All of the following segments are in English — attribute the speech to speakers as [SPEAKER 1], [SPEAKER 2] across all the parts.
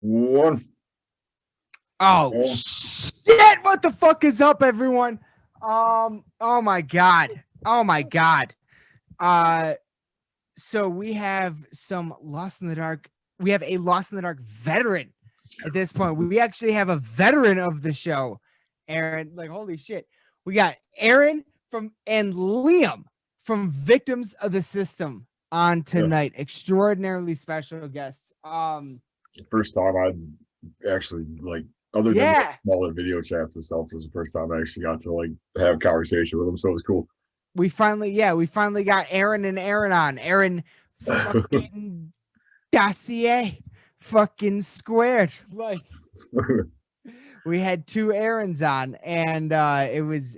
[SPEAKER 1] One.
[SPEAKER 2] Oh shit! What the fuck is up, everyone? Oh my god. So we have some Lost in the Dark. We have a Lost in the Dark veteran at this point. We actually have a veteran of the show, Aaron. Like, holy shit. We got Aaron and Liam from Victims of the System on tonight. Yeah. Extraordinarily special guests.
[SPEAKER 1] First time I'd actually other than smaller video chats and stuff, this is the first time I actually got to have a conversation with them, so it was cool.
[SPEAKER 2] We finally got Aaron and Aaron on. Aaron fucking dossier fucking squared. We had two Aarons on, and it was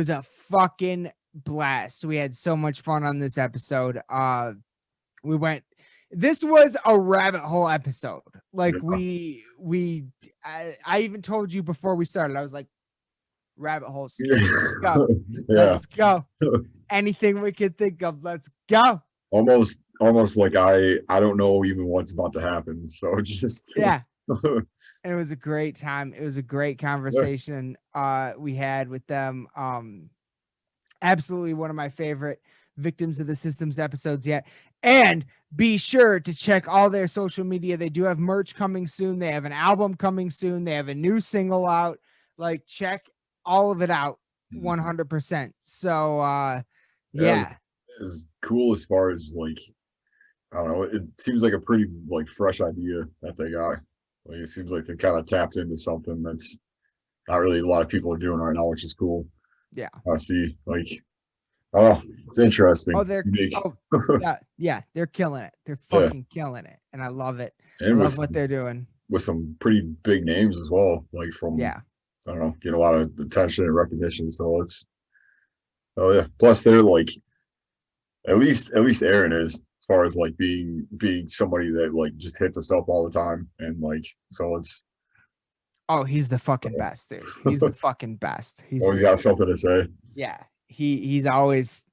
[SPEAKER 2] a fucking blast. We had so much fun on this episode. This was a rabbit hole episode. I even told you before we started, I was like, rabbit holes. Let's go. Let's go. Anything we could think of, let's go.
[SPEAKER 1] Almost like I don't know even what's about to happen. So just
[SPEAKER 2] and it was a great time. It was a great conversation we had with them. Absolutely one of my favorite Victims of the Systems episodes yet. And be sure to check all their social media. They do have merch coming soon. They have an album coming soon. They have a new single out. Check all of it out 100%. So
[SPEAKER 1] it's cool as far as I don't know, it seems like a pretty fresh idea that they got. It seems like they kind of tapped into something that's not really a lot of people are doing right now, which is cool.
[SPEAKER 2] Yeah.
[SPEAKER 1] I see. Oh, it's interesting.
[SPEAKER 2] Oh, they're they're killing it. They're fucking killing it, and I love it. And I love what they're doing
[SPEAKER 1] with some pretty big names as well. From I don't know, get a lot of attention and recognition. So plus they're at least Aaron is, as far as being somebody that just hits himself all the time, and so it's.
[SPEAKER 2] Oh, he's the fucking best, dude. He's the fucking best. He's
[SPEAKER 1] always got something to say.
[SPEAKER 2] Yeah. He's always,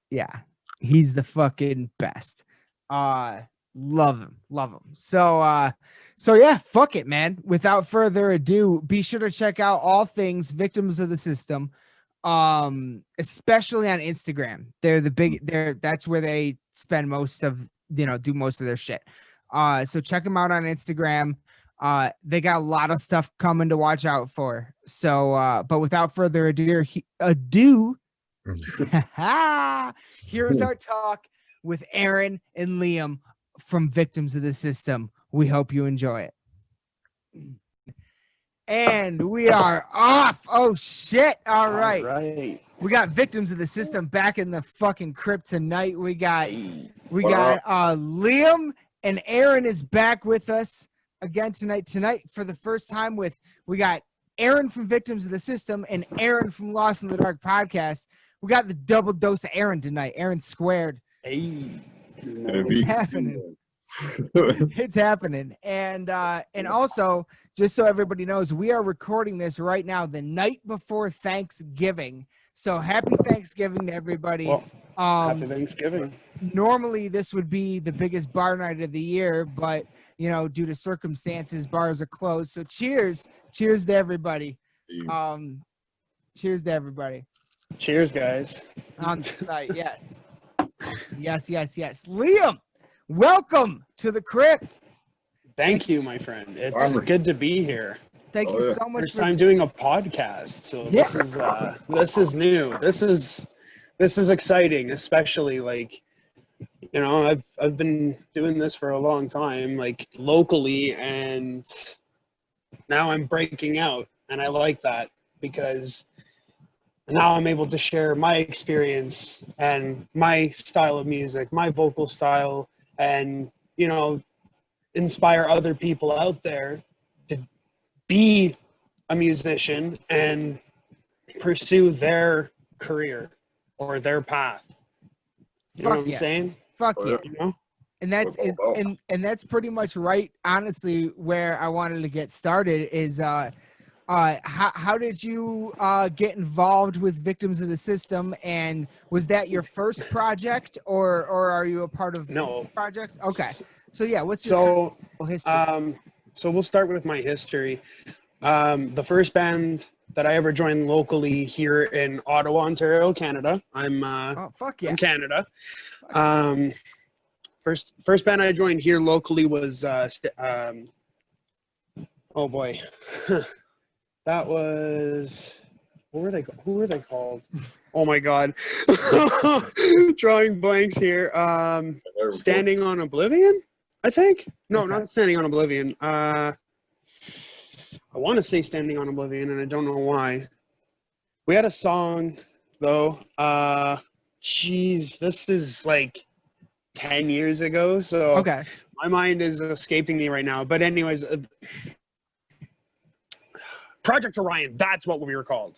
[SPEAKER 2] he's the fucking best. Love him. So fuck it, man. Without further ado, be sure to check out all things Victims of the System, especially on Instagram. That's where they spend most of, do most of their shit. So check them out on Instagram. They got a lot of stuff coming to watch out for. So, but without further ado, here's our talk with Aaron and Liam from Victims of the System. We hope you enjoy it. And we are off. Oh shit. All right. We got Victims of the System back in the fucking crypt tonight. We got Liam, and Aaron is back with us again tonight. Tonight for the first time we got Aaron from Victims of the System and Aaron from Lost in the Dark podcast. We got the double dose of Aaron tonight. Aaron squared.
[SPEAKER 3] Hey,
[SPEAKER 2] it's happening. It's happening. And also, just so everybody knows, we are recording this right now the night before Thanksgiving. So happy Thanksgiving to everybody.
[SPEAKER 3] Well, happy Thanksgiving.
[SPEAKER 2] Normally this would be the biggest bar night of the year, but due to circumstances, bars are closed. So cheers to everybody. Cheers to everybody.
[SPEAKER 3] Cheers, guys.
[SPEAKER 2] On tonight, yes. Liam, welcome to the crypt.
[SPEAKER 3] Thank you, my friend. It's good to be here.
[SPEAKER 2] Thank you so much.
[SPEAKER 3] First time doing a podcast, so this is new. This is exciting, especially I've been doing this for a long time, locally, and now I'm breaking out, and I like that because now I'm able to share my experience and my style of music, my vocal style, and, inspire other people out there to be a musician and pursue their career or their path. You know what I'm saying?
[SPEAKER 2] Fuck yeah. And that's pretty much right. Honestly, where I wanted to get started is, how did you get involved with Victims of the System, and was that your first project, or are you a part of projects? Okay, so yeah, what's your history?
[SPEAKER 3] So we'll start with my history. The first band that I ever joined locally here in Ottawa, Ontario, Canada. I'm from Canada. First band I joined here locally was oh boy. That was, who were they called? Oh my god. Drawing blanks here. Standing on Oblivion, I think. No, not Standing on Oblivion. I want to say Standing on Oblivion, and I don't know why. We had a song though. Geez, this is like 10 years ago, so my mind is escaping me right now. But anyways, Project Orion, that's what we were called.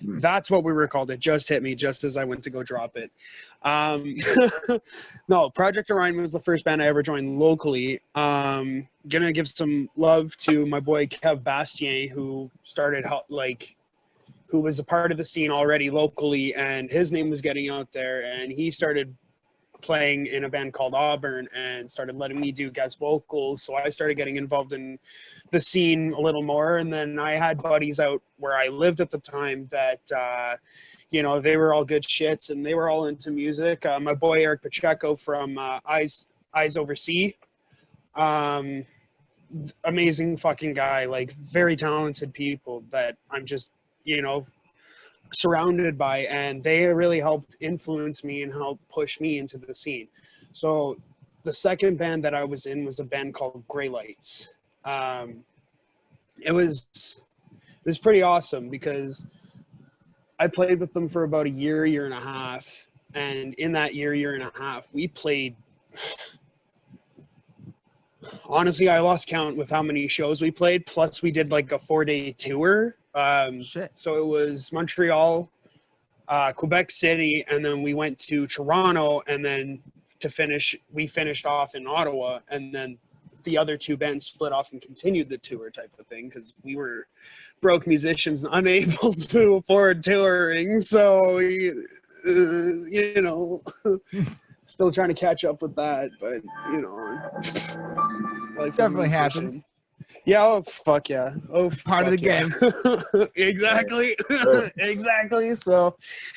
[SPEAKER 3] That's what we were called. It just hit me just as I went to go drop it. No, Project Orion was the first band I ever joined locally. Gonna give some love to my boy Kev Bastien, who started who was a part of the scene already locally, and his name was getting out there, and he started playing in a band called Auburn and started letting me do guest vocals. So I started getting involved in the scene a little more. And then I had buddies out where I lived at the time that, you know, they were all good shits and they were all into music. My boy Eric Pacheco from Eyes Over Sea. Amazing fucking guy, like very talented people that I'm just, you know, surrounded by, and they really helped influence me and help push me into the scene. So the second band that I was in was a band called Gray Lights. It was pretty awesome because I played with them for about a year and a half, and in that year and a half we played, honestly I lost count with how many shows we played, plus we did like a 4-day tour. So it was Montreal, Quebec City, and then we went to Toronto, and then we finished off in Ottawa, and then the other two bands split off and continued the tour type of thing because we were broke musicians unable to afford touring. So, you know, still trying to catch up with that, but you know, life
[SPEAKER 2] definitely happens.
[SPEAKER 3] Yeah, oh fuck yeah. Oh,
[SPEAKER 2] it's part of the game.
[SPEAKER 3] Exactly. Exactly. So,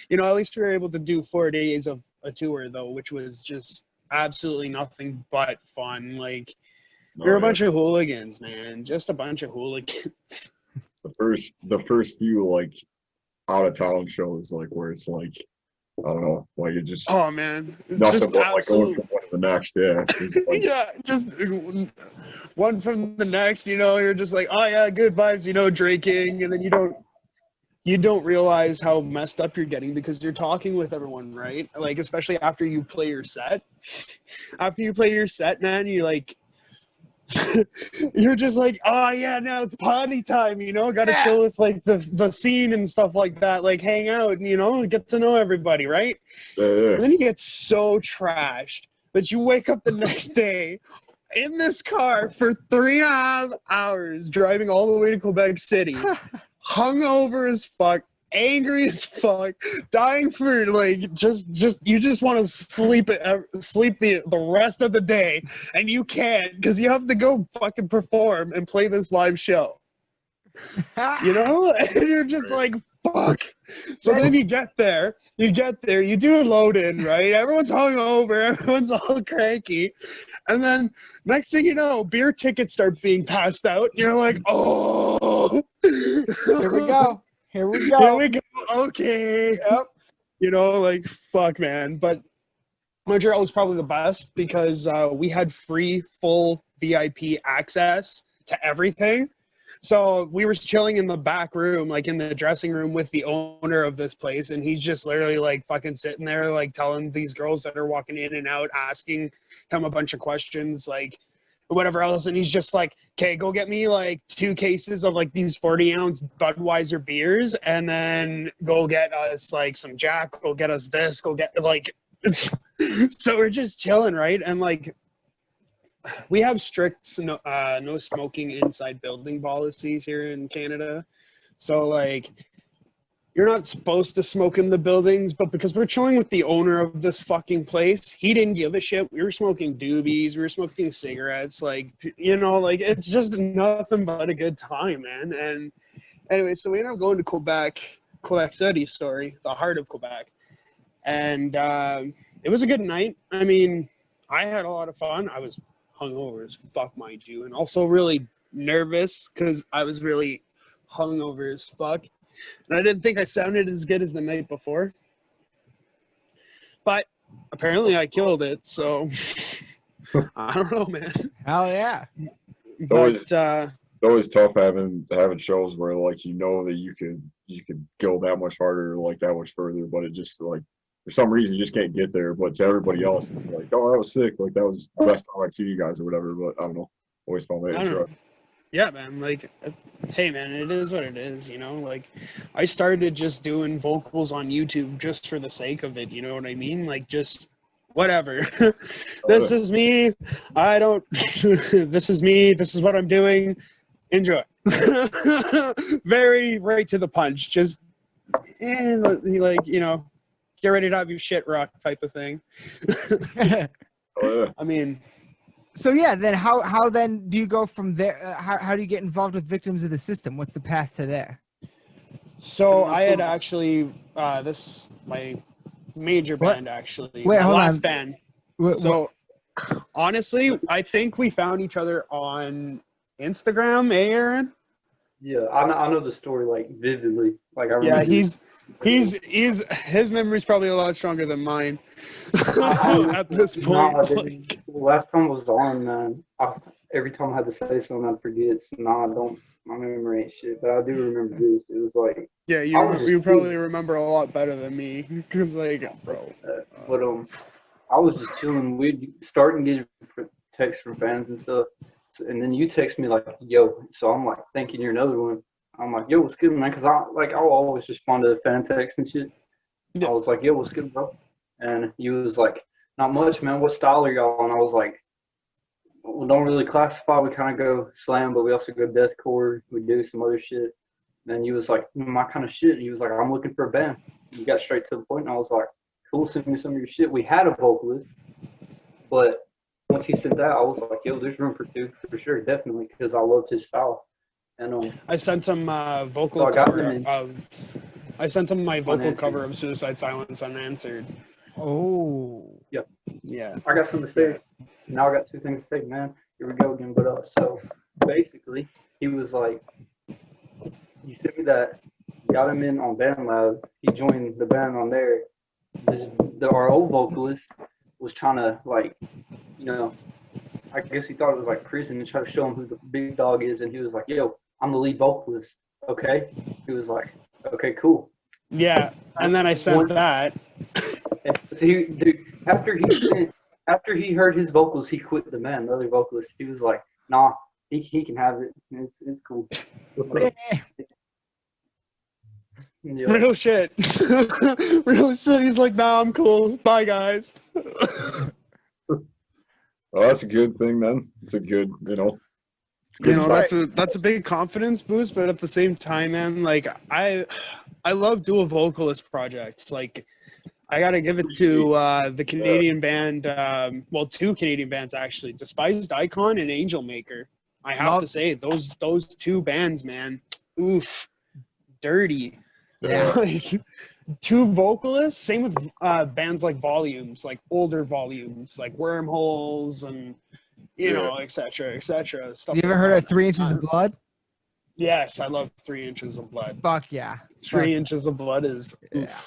[SPEAKER 3] you know, at least we were able to do 4 days of a tour though, which was just absolutely nothing but fun. Like we were a bunch of hooligans, man. Just a bunch of hooligans.
[SPEAKER 1] The first few like out of town shows, like where it's like, I don't know, like it just,
[SPEAKER 3] oh man,
[SPEAKER 1] nothing
[SPEAKER 3] just
[SPEAKER 1] but like going from one to the next. Yeah. Like,
[SPEAKER 3] yeah, just one from the next, you know, you're just like, oh yeah, good vibes, you know, drinking, and then you don't realize how messed up you're getting because you're talking with everyone, right? Like, especially after you play your set. After you play your set, man, you like, you're just like, oh yeah, now it's party time, you know, gotta chill with like the scene and stuff like that, like hang out, you know, get to know everybody, right? And then you get so trashed that you wake up the next day in this car for 3.5 hours driving all the way to Quebec City, hungover as fuck, angry as fuck, dying for like you just want to sleep the rest of the day, and you can't because you have to go fucking perform and play this live show. You know, and you're just like, fuck. So then you get there, you do a load in, right? Everyone's hungover, everyone's all cranky, and then next thing you know, beer tickets start being passed out. And you're like, oh,
[SPEAKER 2] here we go. Here we go.
[SPEAKER 3] Here we go. Okay. Yep. You know, like, fuck, man. But Montreal was probably the best because we had free, full VIP access to everything. So we were chilling in the back room, like in the dressing room with the owner of this place. And he's just literally like fucking sitting there, like telling these girls that are walking in and out, asking him a bunch of questions, like, whatever else, and he's just like, okay, go get me like 2 cases of like these 40-ounce Budweiser beers, and then go get us like some Jack, go get us this, go get like so we're just chilling, right? And like we have strict no smoking inside building policies here in Canada. So like, you're not supposed to smoke in the buildings, but because we're chilling with the owner of this fucking place, he didn't give a shit. We were smoking doobies, we were smoking cigarettes, like, you know, like, it's just nothing but a good time, man. And anyway, so we ended up going to Quebec City, the heart of Quebec. And it was a good night. I mean, I had a lot of fun. I was hungover as fuck, mind you, and also really nervous because I was really hungover as fuck. And I didn't think I sounded as good as the night before. But apparently I killed it, so I don't know, man.
[SPEAKER 2] Hell yeah.
[SPEAKER 1] It's always tough having shows where like you know that you could go that much harder, like that much further, but it just like for some reason you just can't get there. But to everybody else, it's like, oh, that was sick, like that was the best time I see you guys or whatever. But I don't know. Always found that interesting.
[SPEAKER 3] Yeah, man, like, hey, man, it is what it is, you know? Like, I started just doing vocals on YouTube just for the sake of it, you know what I mean? Like, just whatever. This is me. I don't, this is me. This is what I'm doing. Enjoy. Very right to the punch. Just, like, you know, get ready to have your shit rocked type of thing. I mean...
[SPEAKER 2] So yeah, then how then do you go from there? How do you get involved with Victims of the System? What's the path to there?
[SPEAKER 3] So I had actually my major band actually.
[SPEAKER 2] Wait,
[SPEAKER 3] my
[SPEAKER 2] hold
[SPEAKER 3] last
[SPEAKER 2] on.
[SPEAKER 3] band.
[SPEAKER 2] So
[SPEAKER 3] honestly, I think we found each other on Instagram, Aaron?
[SPEAKER 4] Yeah, I know the story like vividly. Like I
[SPEAKER 3] remember. Yeah, his memory's probably a lot stronger than mine at this point.
[SPEAKER 4] Last time was on, man. Every time I had to say something, I'd forget. So I don't. My memory ain't shit, but I do remember this. It was like.
[SPEAKER 3] Yeah, you probably remember a lot better than me, cause like, bro.
[SPEAKER 4] But I was just chilling. We'd start and get texts from fans and stuff. And then you text me like, yo, so I'm like thinking you're another one. I'm like, yo, what's good, man? Because I'll always respond to the fan text and shit. Yeah. I was like, yo, what's good, bro? And he was like, not much, man. What style are y'all? And I was like, well, don't really classify. We kind of go slam, but we also go deathcore. We do some other shit. And he was like, my kind of shit. And he was like, I'm looking for a band. You got straight to the point. And I was like, cool, send me some of your shit. We had a vocalist, but once he said that, I was like, yo, there's room for two, for sure, definitely, because I loved his style. And
[SPEAKER 3] I sent him vocal cover of. I sent him my vocal cover of Suicide Silence unanswered.
[SPEAKER 2] Oh.
[SPEAKER 4] Yep.
[SPEAKER 3] Yeah.
[SPEAKER 4] I got something to say. Now I got two things to say, man. Here we go again. But so basically, he was like, he sent me that, got him in on BandLab. He joined the band on there. Our old vocalist was trying to like, you know, I guess he thought it was like prison and try to show him who the big dog is, and he was like, yo, I'm the lead vocalist, okay? He was like, okay, cool.
[SPEAKER 3] Yeah, and then I sent that.
[SPEAKER 4] After he heard his vocals, he quit the band, the other vocalist. He was like, nah, he can have it. It's cool.
[SPEAKER 3] Yeah. Real shit. Real shit. He's like, nah, I'm cool. Bye, guys.
[SPEAKER 1] Well, that's a good thing then. It's a good,
[SPEAKER 3] that's a big confidence boost, but at the same time, man, like I love dual vocalist projects. Like I gotta give it to the Canadian band, two Canadian bands actually, Despised Icon and Angel Maker. I have to say those two bands, man, oof, dirty.
[SPEAKER 2] Yeah.
[SPEAKER 3] Like two vocalists, same with bands like Volumes, like older Volumes, like Wormholes and you know, etc. Stuff.
[SPEAKER 2] You ever heard of 3 Inches of Blood?
[SPEAKER 3] Yes, I love 3 Inches of Blood.
[SPEAKER 2] Fuck yeah.
[SPEAKER 3] 3 Inches of Blood is.
[SPEAKER 2] Yeah.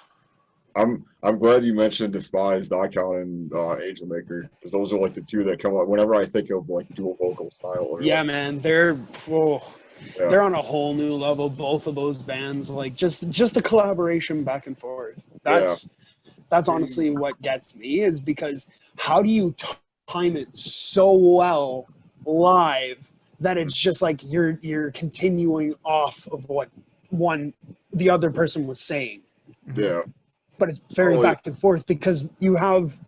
[SPEAKER 1] I'm glad you mentioned Despised Icon and Angel Maker, because those are like the two that come up whenever I think of like dual vocal style.
[SPEAKER 3] Yeah, man, they're on a whole new level. Both of those bands, like just the collaboration back and forth. That's honestly what gets me, is because how do you time it so well live that it's just like you're continuing off of what the other person was saying.
[SPEAKER 1] Yeah.
[SPEAKER 3] But it's very back and forth because you have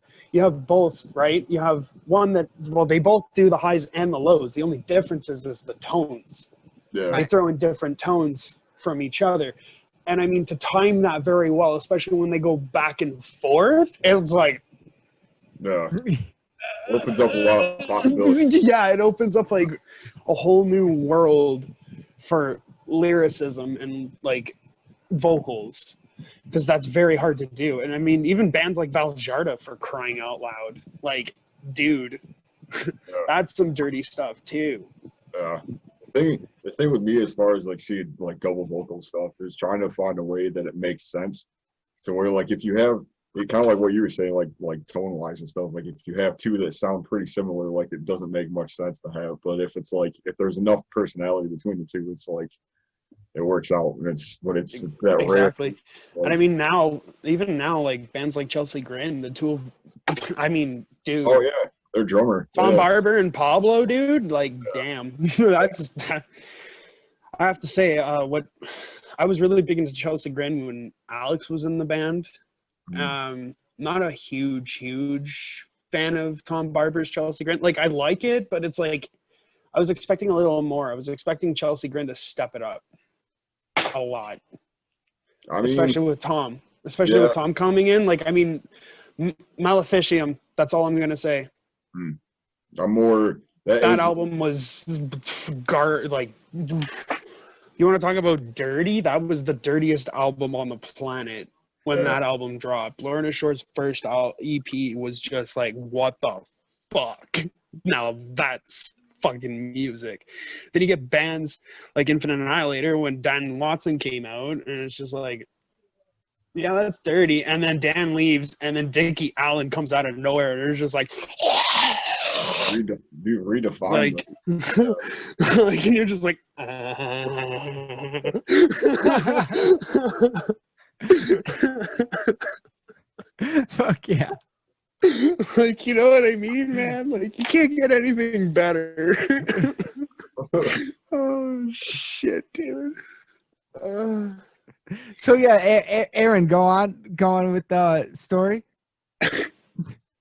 [SPEAKER 3] both, right? You have one that, they both do the highs and the lows. The only difference is the tones.
[SPEAKER 1] Yeah.
[SPEAKER 3] They throw in different tones from each other. And I mean, to time that very well, especially when they go back and forth, it's like,
[SPEAKER 1] yeah, opens up a lot of possibilities.
[SPEAKER 3] Yeah, it opens up like a whole new world for lyricism and like vocals, because that's very hard to do. And I mean, even bands like Valjarta, for crying out loud, like, dude, that's some dirty stuff too.
[SPEAKER 1] Yeah. The thing with me, as far as like seeing like double vocal stuff, is trying to find a way that it makes sense. So where like if you have kind of like what you were saying, like tone wise and stuff, like if you have two that sound pretty similar, like it doesn't make much sense to have. But if it's like if there's enough personality between the two, it's like it works out. And it's that
[SPEAKER 3] exactly.
[SPEAKER 1] rare. Like,
[SPEAKER 3] and I mean even now, like bands like Chelsea Grin, the two of, I mean, dude.
[SPEAKER 1] Oh yeah, their drummer.
[SPEAKER 3] Tom Barber and Pablo, dude. Like, damn. That's I have to say, what I was really big into Chelsea Grin when Alex was in the band. Not a huge fan of Tom Barber's Chelsea Grin. Like, I like it, but it's like I was expecting a little more. I was expecting Chelsea Grin to step it up a lot. I mean, especially with Tom. Especially with Tom coming in. Like, I mean, Maleficium, that's all I'm gonna say.
[SPEAKER 1] I'm more
[SPEAKER 3] that album was like, you want to talk about dirty? That was the dirtiest album on the planet when that album dropped. Lorna Shore's first EP was just like, what the fuck? Now that's fucking music. Then you get bands like Infinite Annihilator when Dan Watson came out, and it's just like, yeah, that's dirty. And then Dan leaves, and then Dickie Allen comes out of nowhere, and it's just like,
[SPEAKER 1] redefine
[SPEAKER 3] like, like, and you're just like,
[SPEAKER 2] fuck yeah.
[SPEAKER 3] Like, you know what I mean, man? Like, you can't get anything better. Oh shit, dude.
[SPEAKER 2] So yeah, Aaron, go on with the story.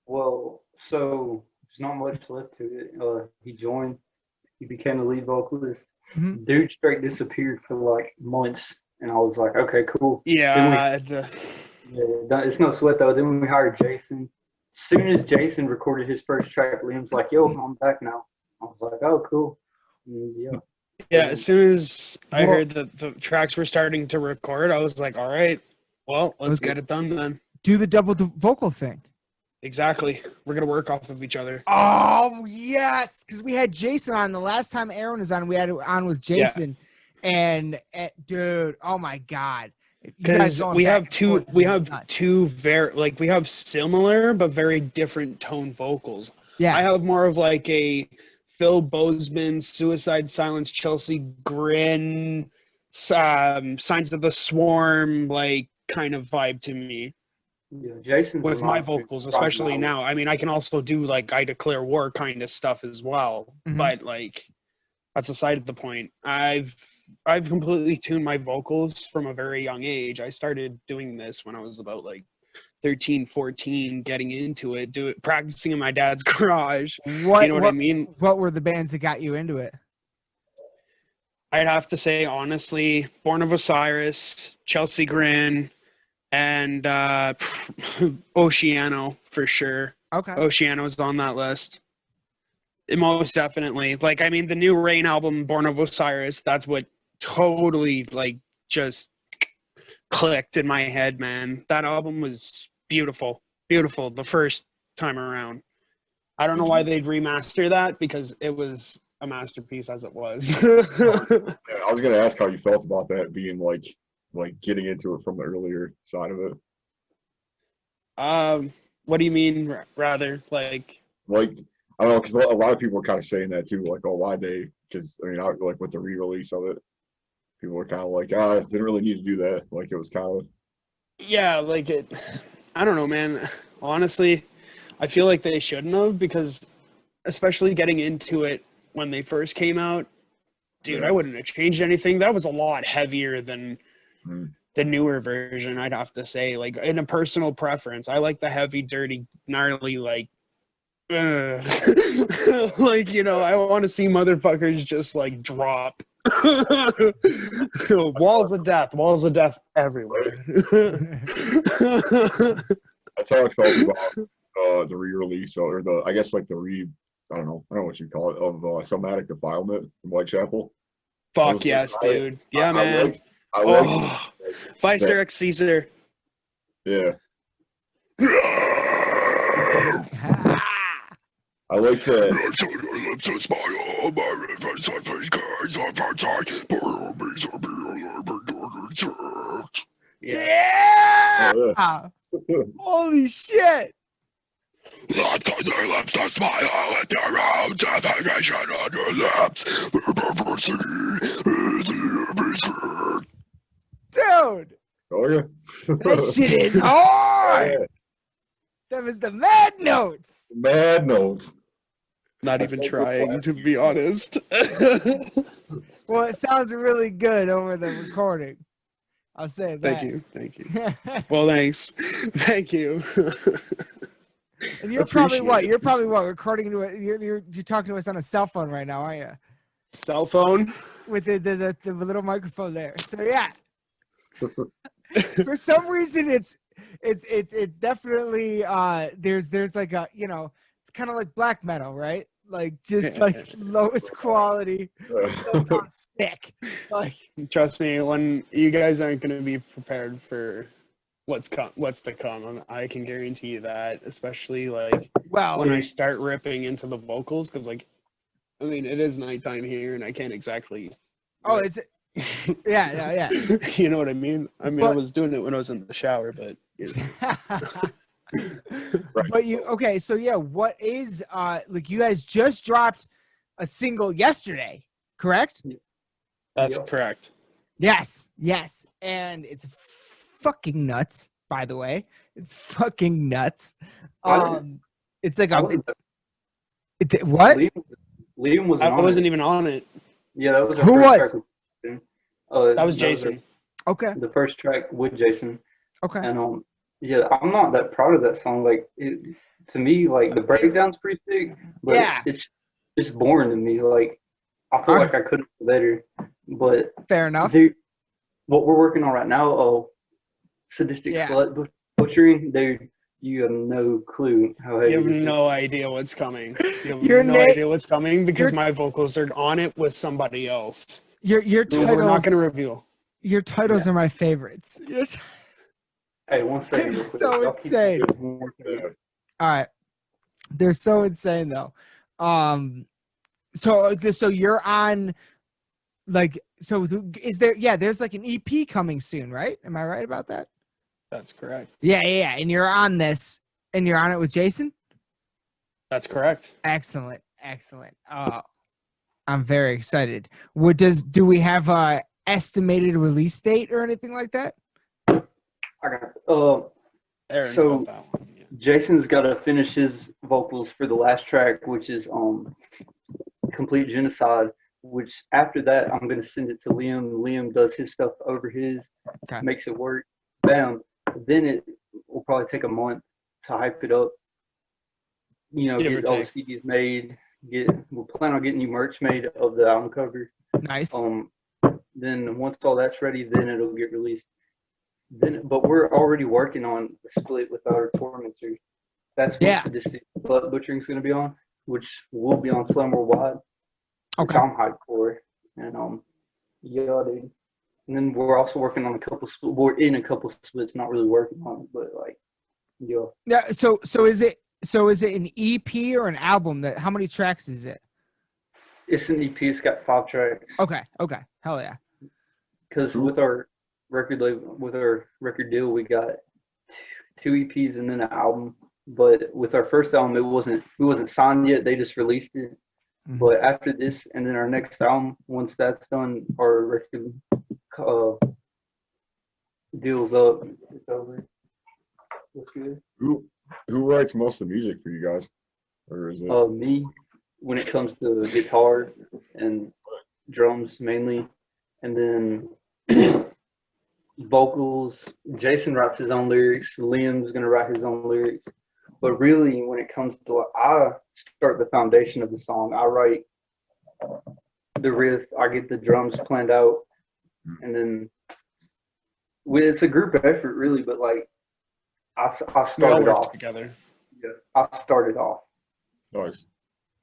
[SPEAKER 4] Well, so there's not much left to it. He joined. He became the lead vocalist.
[SPEAKER 2] Mm-hmm.
[SPEAKER 4] Dude straight disappeared for like months, and I was like, okay, cool.
[SPEAKER 3] Yeah.
[SPEAKER 4] It's no sweat though. Then we hired Jason. As soon as Jason recorded his first track, Liam's like, yo, I'm back now. I was like, oh, cool. And
[SPEAKER 3] yeah, as soon as I heard that the tracks were starting to record, I was like, all right, well, let's get it done then.
[SPEAKER 2] Do the double vocal thing.
[SPEAKER 3] Exactly. We're going to work off of each other.
[SPEAKER 2] Oh, yes. Because we had Jason on. The last time Aaron was on, we had it on with Jason. Yeah. And dude, oh my God.
[SPEAKER 3] Because we have two very, like, we have similar but very different tone vocals. Yeah. I have more of like a Phil Bozeman, Suicide Silence, Chelsea Grin, Signs of the Swarm, like, kind of vibe to me.
[SPEAKER 4] Yeah, Jason.
[SPEAKER 3] With my vocals, especially now. I mean, I can also do like I Declare War kind of stuff as well. Mm-hmm. But like, that's aside the point. I've completely tuned my vocals from a very young age. I started doing this when I was about like 13, 14, getting into it, practicing in my dad's garage. What I mean?
[SPEAKER 2] What were the bands that got you into it?
[SPEAKER 3] I'd have to say, honestly, Born of Osiris, Chelsea Grin, and Oceano for sure.
[SPEAKER 2] Okay.
[SPEAKER 3] Oceano's on that list. Most definitely. Like, I mean, the new Rain album, Born of Osiris, that's what totally, like, just clicked in my head, man. That album was beautiful. Beautiful the first time around. I don't know why they'd remaster that, because it was a masterpiece as it was.
[SPEAKER 1] I was going to ask how you felt about that being, like getting into it from the earlier side of it.
[SPEAKER 3] What do you mean, rather? Like
[SPEAKER 1] I don't know, because a lot of people were kind of saying that too, like, oh, why they, because I mean, like with the re-release of it, people were kind of like, didn't really need to do that. Like, it was kind of,
[SPEAKER 3] yeah, like it, I don't know, man. Honestly, I feel like they shouldn't have, because especially getting into it when they first came out, dude, I wouldn't have changed anything. That was a lot heavier than the newer version, I'd have to say. Like, in a personal preference, I like the heavy, dirty, gnarly, like, like, you know, I want to see motherfuckers just like drop Walls of death everywhere.
[SPEAKER 1] That's how I felt about the re-release or I guess like I don't know what you call it, of Somatic Defilement from Whitechapel.
[SPEAKER 3] Fuck yes, dude. Yeah, man.
[SPEAKER 1] I liked
[SPEAKER 3] Vicer X Caesar.
[SPEAKER 1] Yeah. I like that.
[SPEAKER 2] Yeah!
[SPEAKER 1] Oh, yeah.
[SPEAKER 2] Holy shit! Dude,
[SPEAKER 1] Oh yeah.
[SPEAKER 2] that shit is hard.
[SPEAKER 1] Yeah.
[SPEAKER 2] That was the mad notes.
[SPEAKER 1] Mad notes.
[SPEAKER 3] Not even trying, to be honest.
[SPEAKER 2] Well, it sounds really good over the recording. I'll say that.
[SPEAKER 3] Thank you. Well, thanks. Thank you.
[SPEAKER 2] And you're probably what? You're probably what? Recording to it. You're talking to us on a cell phone right now, aren't you?
[SPEAKER 3] Cell phone
[SPEAKER 2] With the little microphone there. So yeah. For some reason, it's definitely there's like a it's kind of like black metal, right? Like just like lowest quality. That sounds sick. Like
[SPEAKER 3] trust me, when you guys aren't going to be prepared for what's to come, I can guarantee you that, especially like when I start ripping into the vocals, because like I mean it is nighttime here and I can't exactly
[SPEAKER 2] it's yeah.
[SPEAKER 3] You know what I mean? I mean, I was doing it when I was in the shower, but
[SPEAKER 2] But so yeah, what is like you guys just dropped a single yesterday, correct?
[SPEAKER 3] That's correct.
[SPEAKER 2] Yes, and it's fucking nuts, by the way. It's fucking nuts. It's like what?
[SPEAKER 4] Liam was
[SPEAKER 3] I wasn't even on it.
[SPEAKER 4] Yeah, that was
[SPEAKER 2] who was?
[SPEAKER 3] That was Jason.
[SPEAKER 2] Okay.
[SPEAKER 4] The first track with Jason.
[SPEAKER 2] Okay.
[SPEAKER 4] And yeah, I'm not that proud of that song. Like to me, like the breakdown's pretty sick, but it's boring to me. Like I feel like I could have done better. But
[SPEAKER 2] fair enough.
[SPEAKER 4] What we're working on right now, Sadistic Slut Butchering, dude, you have no clue how heavy.
[SPEAKER 3] You have no idea what's coming. You have no idea what's coming because my vocals are on it with somebody else.
[SPEAKER 2] Your titles.
[SPEAKER 3] We're not going to reveal.
[SPEAKER 2] Your titles are my favorites.
[SPEAKER 4] Hey, one second real quick.
[SPEAKER 2] So insane. All right. They're so insane though. So you're on is there there's like an EP coming soon, right? Am I right about that?
[SPEAKER 3] That's correct.
[SPEAKER 2] Yeah. And you're on this and you're on it with Jason?
[SPEAKER 3] That's correct.
[SPEAKER 2] Excellent. I'm very excited. Do we have a estimated release date or anything like that?
[SPEAKER 4] I got
[SPEAKER 3] Aaron's
[SPEAKER 4] so
[SPEAKER 3] got that one. Yeah.
[SPEAKER 4] Jason's got to finish his vocals for the last track, which is Complete Genocide, which after that I'm going to send it to Liam. Liam does his stuff over his, makes it work. Bam. Then it will probably take a month to hype it up. Get all the CDs made. We'll plan on getting new merch made of the album cover.
[SPEAKER 2] Nice.
[SPEAKER 4] Then once all that's ready, then it'll get released. But we're already working on the split with our Tormentor. That's what Sadistic Slut Butchering is going to be on, which will be on Slam Worldwide. Okay. I'm hyped for, and dude. And then we're also working on a couple. We're in a couple splits, not really working on it, but like,
[SPEAKER 2] Yeah. So is it an EP or an album? How many tracks is it?
[SPEAKER 4] It's an EP. It's got 5 tracks.
[SPEAKER 2] Okay. Hell yeah.
[SPEAKER 4] Because with our record deal, we got 2 EPs and then an album. But with our first album, we wasn't signed yet. They just released it. Mm-hmm. But after this, and then our next album, once that's done, our record deal's up. It's over. What's good?
[SPEAKER 1] Who writes most of the music for you guys, or is it
[SPEAKER 4] me? When it comes to guitar and drums mainly, and then vocals, Jason writes his own lyrics. Liam's gonna write his own lyrics. But really, when it comes to I start the foundation of the song. I write the riff, I get the drums planned out, and then it's a group effort really, but like I started off
[SPEAKER 3] together.
[SPEAKER 4] Yeah, I started off.
[SPEAKER 1] Nice.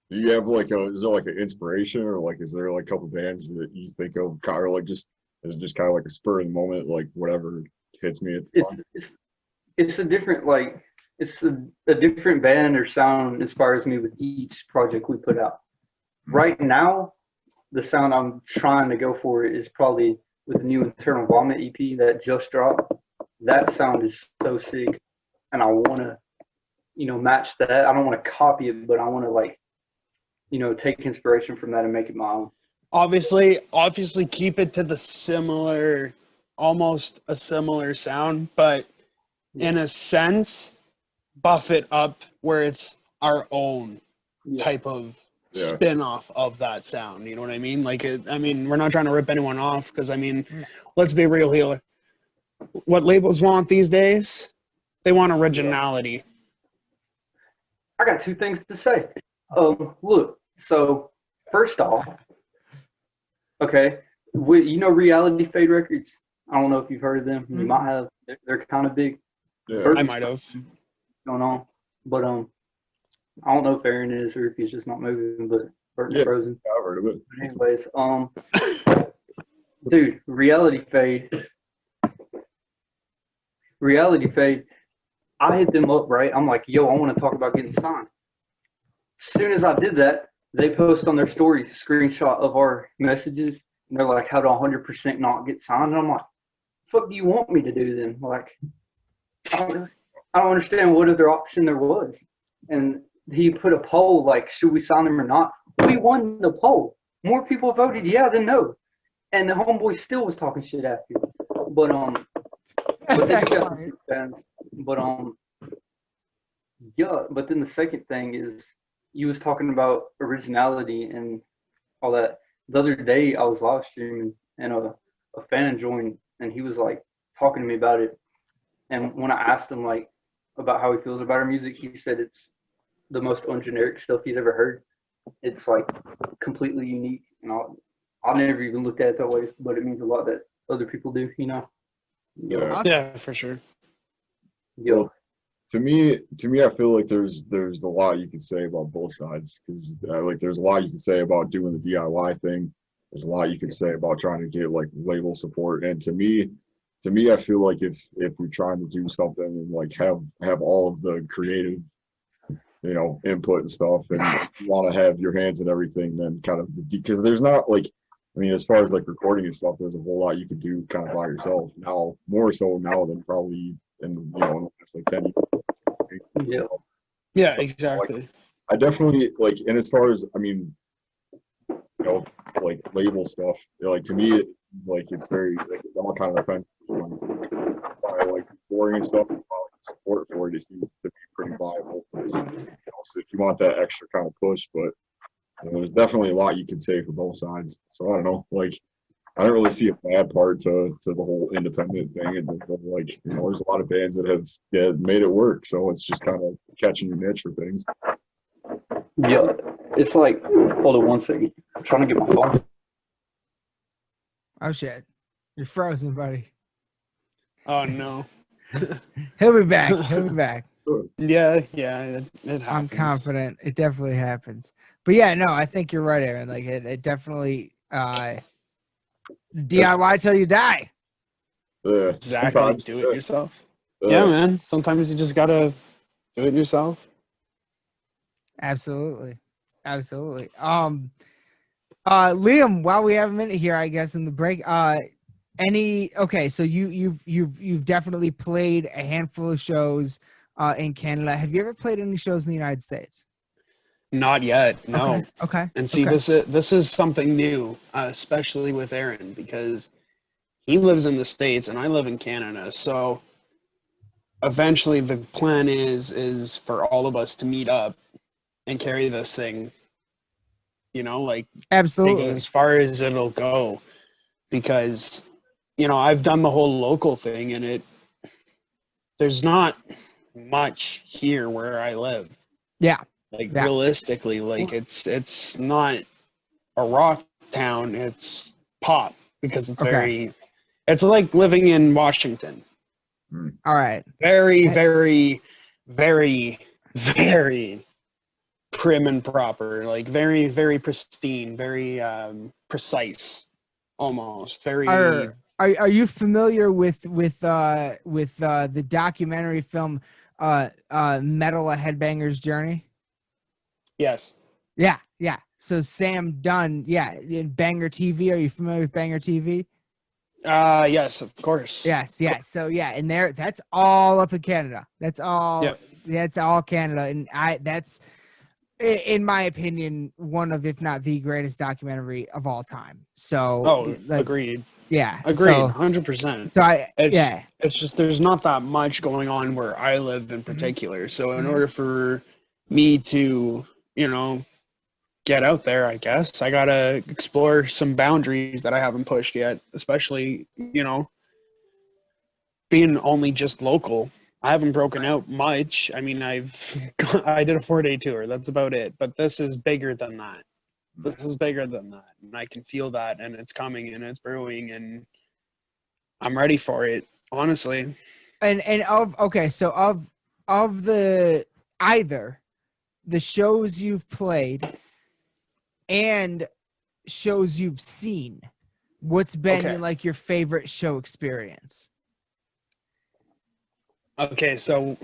[SPEAKER 1] Do you have like is there like an inspiration, or like is there like a couple bands that you think of, kind of like just is it just kind of like a spur of the moment, like whatever hits me at the time?
[SPEAKER 4] It's a different like it's a different band or sound inspires me with each project we put out. Right now, the sound I'm trying to go for is probably with the new Internal Vomit EP that just dropped. That sound is so sick, and I want to, match that. I don't want to copy it, but I want to like, take inspiration from that and make it my own.
[SPEAKER 3] Obviously keep it to the similar, almost a similar sound, but in a sense, buff it up where it's our own type of spin-off of that sound. You know what I mean? Like, we're not trying to rip anyone off because, let's be real here. What labels want these days? They want originality.
[SPEAKER 4] I got two things to say. Look, so first off, okay, Reality Fade Records? I don't know if you've heard of them. You might have. They're kind of big.
[SPEAKER 1] Yeah,
[SPEAKER 3] I might have.
[SPEAKER 4] Going on, but I don't know if Aaron is or if he's just not moving, but Burton's frozen.
[SPEAKER 1] I've heard of it.
[SPEAKER 4] But anyways, dude, Reality Fade. I hit them up, right? I'm like, yo, I want to talk about getting signed. As soon as I did that, they post on their stories a screenshot of our messages, and they're like, how to 100% not get signed? And I'm like, fuck do you want me to do then? Like, I don't understand what other option there was. And he put a poll like, should we sign him or not? We won the poll. More people voted yeah than no. And the homeboy still was talking shit after. But they got some fans. But but then the second thing is you was talking about originality and all that. The other day I was live streaming and a fan joined and he was like talking to me about it. And when I asked him like about how he feels about our music, he said it's the most ungeneric stuff he's ever heard. It's like completely unique, and I'll never even looked at it that way, but it means a lot that other people do,
[SPEAKER 1] Yeah,
[SPEAKER 2] awesome.
[SPEAKER 3] Yeah, for sure.
[SPEAKER 4] Yeah.
[SPEAKER 1] Well, to me, I feel like there's a lot you can say about both sides, because like there's a lot you can say about doing the DIY thing. There's a lot you can say about trying to get like label support, and to me, I feel like if we're trying to do something and like have all of the creative, input and stuff, and you want to have your hands in everything, then kind of because there's not like, as far as like recording and stuff, there's a whole lot you can do kind of by yourself now, more so now than probably in the last like 10 years.
[SPEAKER 3] Yeah, exactly.
[SPEAKER 1] Like, I definitely like, and as far as like label stuff, like to me, it's very like it's all kind of depends on like boring and stuff. Support for it seems to be pretty viable. So if you want that extra kind of push, but there's definitely a lot you can say for both sides. So I don't know, like I don't really see a bad part to the whole independent thing, and like there's a lot of bands that have made it work. So it's just kind of catching your niche for things.
[SPEAKER 4] Yeah, it's like, hold on one second. I'm trying to get my phone.
[SPEAKER 2] Oh shit, you're frozen, buddy.
[SPEAKER 3] Oh no.
[SPEAKER 2] He'll be back.
[SPEAKER 3] Yeah, it happens.
[SPEAKER 2] I'm confident it definitely happens. But yeah, no, I think you're right, Aaron. Like it definitely DIY till you die.
[SPEAKER 3] Exactly. Do it yourself. Yeah, man. Sometimes you just gotta do it yourself.
[SPEAKER 2] Absolutely. Liam, while we have a minute here, I guess in the break, so you've definitely played a handful of shows in Canada. Have you ever played any shows in the United States?
[SPEAKER 3] Not yet, no.
[SPEAKER 2] Okay.
[SPEAKER 3] And see, this is something new, especially with Aaron, because he lives in the States and I live in Canada. So eventually the plan is for all of us to meet up and carry this thing,
[SPEAKER 2] absolutely
[SPEAKER 3] take it as far as it'll go, because I've done the whole local thing, and there's not much here where I live.
[SPEAKER 2] Yeah.
[SPEAKER 3] Realistically, it's not a rock town, it's pop because it's
[SPEAKER 2] Okay.
[SPEAKER 3] it's like living in Washington.
[SPEAKER 2] All right.
[SPEAKER 3] Very, very, very, very prim and proper, like very, very pristine, very precise, almost very.
[SPEAKER 2] Are you familiar with the documentary film Metal: A Headbanger's Journey?
[SPEAKER 3] Yes.
[SPEAKER 2] Yeah. So Sam Dunn, in Banger TV. Are you familiar with Banger TV?
[SPEAKER 3] Yes, of course.
[SPEAKER 2] Yes. So and that's all up in Canada. That's all.
[SPEAKER 3] Yep.
[SPEAKER 2] That's all Canada, and that's, in my opinion, one of, if not the greatest documentary of all time. So,
[SPEAKER 3] agreed.
[SPEAKER 2] Yeah,
[SPEAKER 3] agreed, 100%.
[SPEAKER 2] So
[SPEAKER 3] it's just there's not that much going on where I live in particular. So in order for me to, get out there, I guess I gotta explore some boundaries that I haven't pushed yet, especially, being only just local. I haven't broken out much. I mean, I did a 4-day tour. That's about it. But this is bigger than that. And I can feel that, and it's coming, and it's brewing, and I'm ready for it, honestly.
[SPEAKER 2] So of the either the shows you've played and shows you've seen, what's been like your favorite show experience?
[SPEAKER 3] Okay, so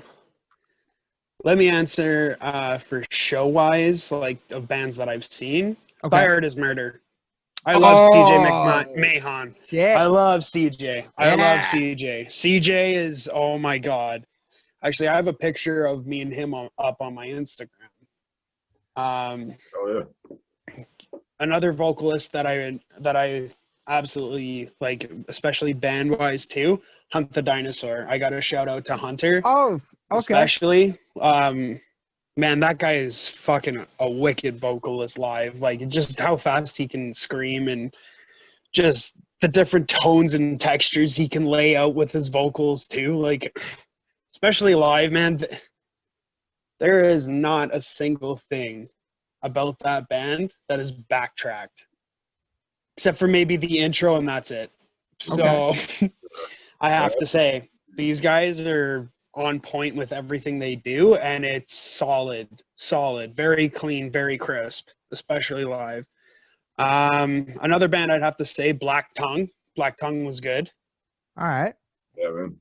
[SPEAKER 3] let me answer for show wise, like of bands that I've seen. Thy Art Is Murder. I love CJ McMahon.
[SPEAKER 2] Shit.
[SPEAKER 3] I love CJ. I love CJ. CJ is, oh my God. Actually, I have a picture of me and him up on my Instagram. Another vocalist that I absolutely like, especially band wise too, Hunt the Dinosaur. I got a shout out to Hunter.
[SPEAKER 2] Oh, okay.
[SPEAKER 3] Especially, man, that guy is fucking a wicked vocalist live. Like, just how fast he can scream, and just the different tones and textures he can lay out with his vocals too. Like, especially live, man. There is not a single thing about that band that is backtracked, except for maybe the intro, and that's it. So I have to say, these guys are on point with everything they do, and it's solid, very clean, very crisp, especially live. Another band I'd have to say, Black Tongue. Black Tongue was good.
[SPEAKER 2] All right.
[SPEAKER 1] Yeah, man.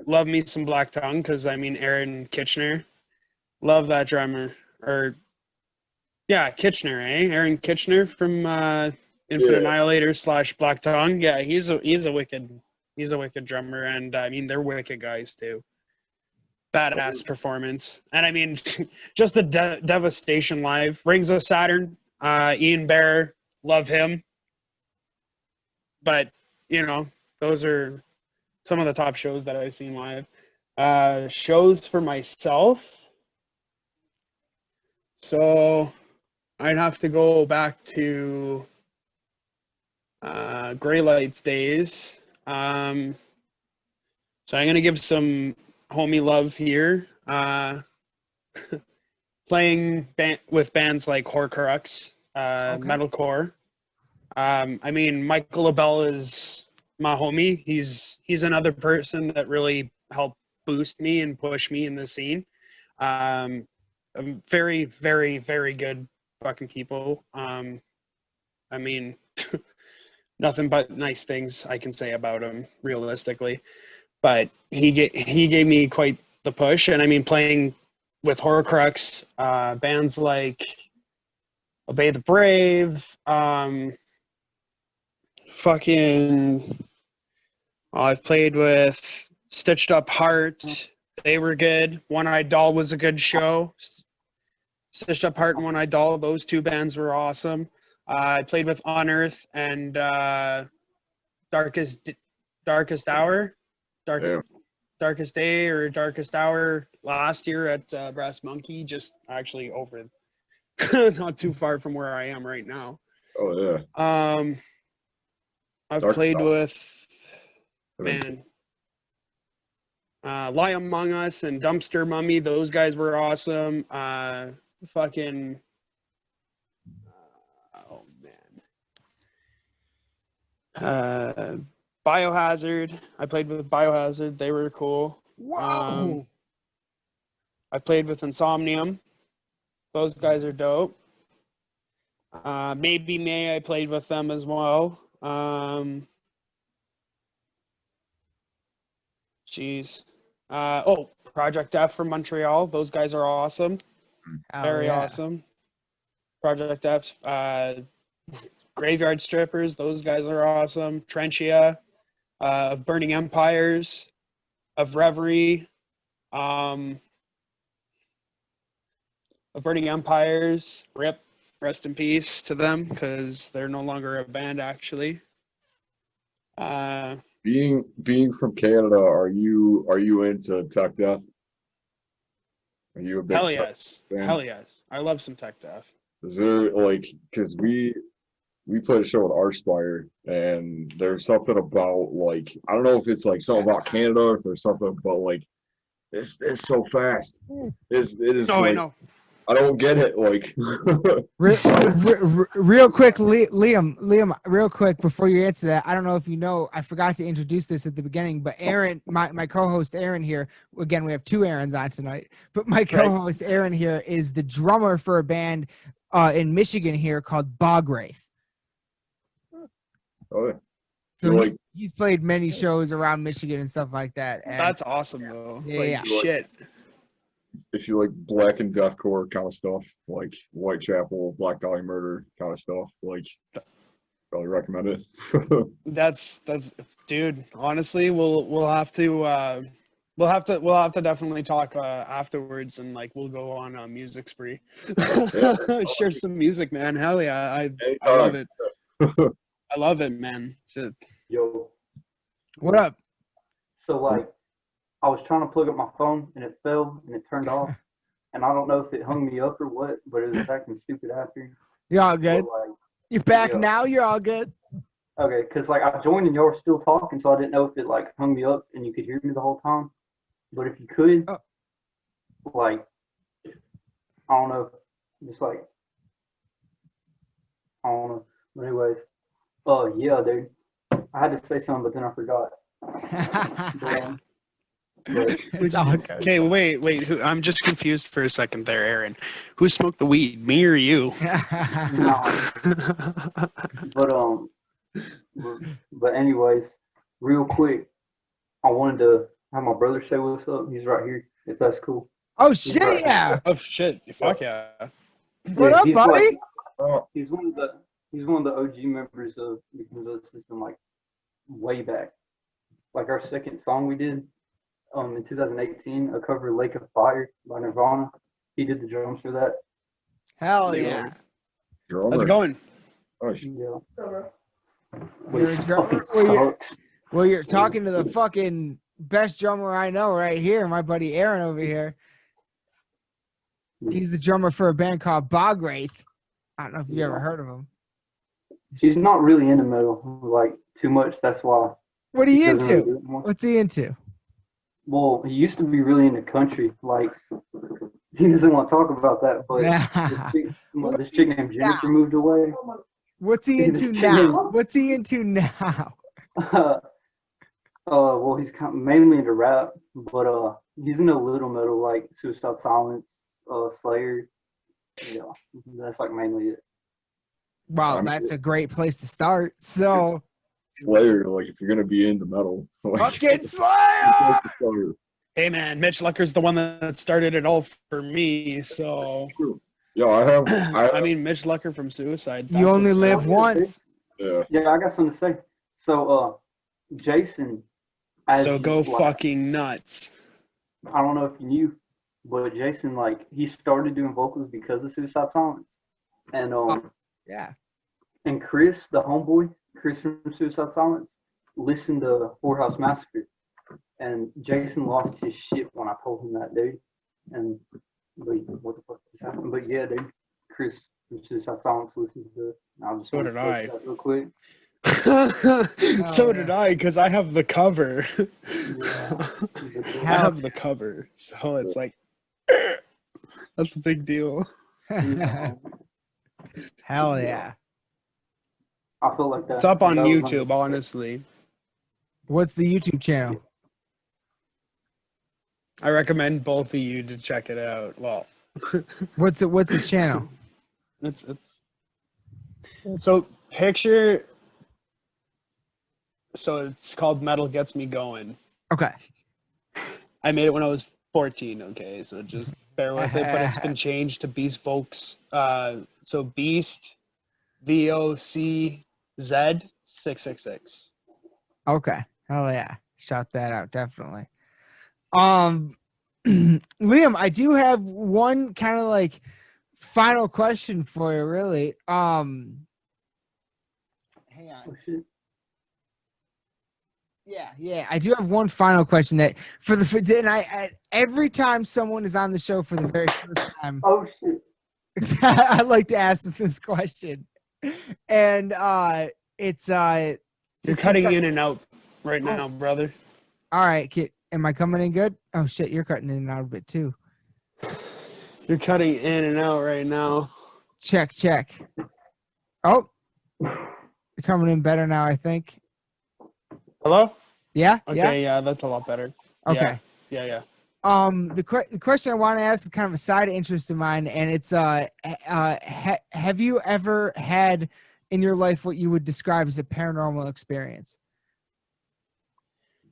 [SPEAKER 3] Love me some Black Tongue, because I mean, Aaron Kitchener, love that drummer. Kitchener, Aaron Kitchener from Infinite Annihilator / Black Tongue. Yeah, he's a wicked drummer, and I mean, they're wicked guys too. Badass performance, and I mean, just the Devastation live. Rings of Saturn, Ian Bearer, love him. But those are some of the top shows that I've seen live. Shows for myself, so I'd have to go back to Grey Lights days. So I'm gonna give some homie love here. Playing with bands like Horcrux, metalcore. I mean, Michael LaBelle is my homie. He's another person that really helped boost me and push me in the scene. Very, very, very good fucking people. I mean, nothing but nice things I can say about him, realistically. But he gave me quite the push, and I mean, playing with Horcrux, bands like Obey the Brave, I've played with Stitched Up Heart. They were good. One Eyed Doll was a good show. Stitched Up Heart and One Eyed Doll, those two bands were awesome. I played with Unearth and Darkest Hour. Darkest Day or Darkest Hour last year at Brass Monkey, just actually over not too far from where I am right now. I've played with Lie Among Us and Dumpster Mummy. Those guys were awesome. Biohazard. I played with Biohazard. They were cool.
[SPEAKER 2] Whoa.
[SPEAKER 3] I played with Insomnium. Those guys are dope. Maybe May, I played with them as well. Project F from Montreal. Those guys are awesome. Very awesome. Project F. Graveyard Strippers. Those guys are awesome. Trenchia. Of Burning Empires. Of Reverie. Of Burning Empires. RIP. Rest in peace to them, because they're no longer a band, actually.
[SPEAKER 1] Being from Canada, are you into tech death? Are you a big
[SPEAKER 3] Hell yes.
[SPEAKER 1] fan?
[SPEAKER 3] Hell yes. I love some tech death.
[SPEAKER 1] Is there because we played a show with Archspire, and there's something about I don't know if it's something about Canada, or if there's something about it's so fast. It is.
[SPEAKER 3] I know.
[SPEAKER 1] I don't get it.
[SPEAKER 2] Real quick, Liam, real quick before you answer that, I don't know if you know, I forgot to introduce this at the beginning, but Aaron, my co-host Aaron here, again, we have two Aarons on tonight, but my co-host Aaron here is the drummer for a band in Michigan here called Bog Wraith.
[SPEAKER 1] Oh, yeah.
[SPEAKER 2] So he's played many shows around Michigan and stuff like that. And
[SPEAKER 3] that's awesome, though.
[SPEAKER 2] Yeah.
[SPEAKER 3] Shit.
[SPEAKER 1] If you like black and deathcore kind of stuff, like Whitechapel, Black Dahlia Murder kind of stuff, probably recommend it.
[SPEAKER 3] that's dude. Honestly, we'll have to definitely talk afterwards, and we'll go on a music spree. Share some music, man. Hell yeah, I love it. I love it, man. Shit.
[SPEAKER 4] Yo.
[SPEAKER 2] What up?
[SPEAKER 4] So I was trying to plug up my phone and it fell and it turned off, and I don't know if it hung me up or what, but it was acting stupid after.
[SPEAKER 2] You're all good. You're back now. You're all good.
[SPEAKER 4] Okay, because I joined and y'all were still talking, so I didn't know if it hung me up and you could hear me the whole time. But if you could, I don't know, just I don't know. But anyways, yeah, dude, I had to say something, but then I forgot.
[SPEAKER 2] It's all good.
[SPEAKER 3] Okay, wait. I'm just confused for a second there, Aaron. Who smoked the weed, me or you?
[SPEAKER 4] But anyways, real quick, I wanted to have my brother say what's up. He's right here, if that's cool.
[SPEAKER 2] Oh shit, yeah.
[SPEAKER 3] Oh shit, fuck yeah.
[SPEAKER 2] What up, buddy?
[SPEAKER 4] He's one of the OG members of the Convo System, way back. Our second song we did in 2018, a cover of Lake of Fire by Nirvana. He did the drums for that.
[SPEAKER 2] Hell yeah.
[SPEAKER 3] How's it going?
[SPEAKER 4] Yeah.
[SPEAKER 2] Well, you're talking to the fucking best drummer I know right here, my buddy Aaron over here. He's the drummer for a band called Bog Wraith. I don't know if you ever heard of him.
[SPEAKER 4] He's not really into metal, too much. That's why.
[SPEAKER 2] What are you into? What's he into?
[SPEAKER 4] Well, he used to be really into country. He doesn't want to talk about that, but this chick named Jennifer moved away.
[SPEAKER 2] What's he into now? What's he into now?
[SPEAKER 4] Well, he's mainly into rap, but he's into little metal like Suicide Silence, Slayer. Yeah, that's mainly it.
[SPEAKER 2] Wow, that's a great place to start. So
[SPEAKER 1] Slayer, if you're gonna be into metal,
[SPEAKER 2] fucking Slayer.
[SPEAKER 3] Hey man, Mitch Lucker's the one that started it all for me. So
[SPEAKER 1] yeah, I
[SPEAKER 3] mean, Mitch Lucker from Suicide.
[SPEAKER 2] You only live once.
[SPEAKER 4] Yeah, I got something to say. So, Jason.
[SPEAKER 3] So go fucking nuts.
[SPEAKER 4] I don't know if you knew, but Jason, he started doing vocals because of Suicide Silence, and
[SPEAKER 2] yeah.
[SPEAKER 4] And Chris, the homeboy, Chris from Suicide Silence, listened to Whorehouse Massacre, and Jason lost his shit when I told him that, dude. And what the fuck just happened? But yeah, dude, Chris from Suicide Silence listened to it.
[SPEAKER 3] So did I.
[SPEAKER 4] Real quick.
[SPEAKER 3] So did I, because I have the cover.
[SPEAKER 4] Yeah.
[SPEAKER 3] I have the cover, so it's that's a big deal.
[SPEAKER 2] Hell yeah.
[SPEAKER 4] I feel like that.
[SPEAKER 3] It's up on
[SPEAKER 4] that was
[SPEAKER 3] YouTube, honestly.
[SPEAKER 2] What's the YouTube channel?
[SPEAKER 3] I recommend both of you to check it out. Well,
[SPEAKER 2] What's his channel?
[SPEAKER 3] it's so picture. So it's called Metal Gets Me Going.
[SPEAKER 2] Okay.
[SPEAKER 3] I made it when I was 14. Okay, so just bear with it. But it's been changed to Beast Folks. So Beast, VOCZ 666.
[SPEAKER 2] Okay. Hell yeah. Shout that out, definitely. Liam, I do have one kind of like final question for you, really. Hang on.
[SPEAKER 4] Oh, shit.
[SPEAKER 2] Yeah, I do have one final question that every time someone is on the show for the very first time,
[SPEAKER 4] Oh shit.
[SPEAKER 2] I like to ask this question, and it's
[SPEAKER 3] You're cutting in and out right now, brother.
[SPEAKER 2] All right, am I coming in good? Oh shit, you're cutting in and out a bit too.
[SPEAKER 3] You're cutting in and out right now.
[SPEAKER 2] Check. Oh, you're coming in better now, I think.
[SPEAKER 3] Hello?
[SPEAKER 2] Yeah.
[SPEAKER 3] Okay, yeah, that's a lot better.
[SPEAKER 2] Okay.
[SPEAKER 3] Yeah.
[SPEAKER 2] The question I want to ask is kind of a side interest of mine, and it's have you ever had in your life what you would describe as a paranormal experience?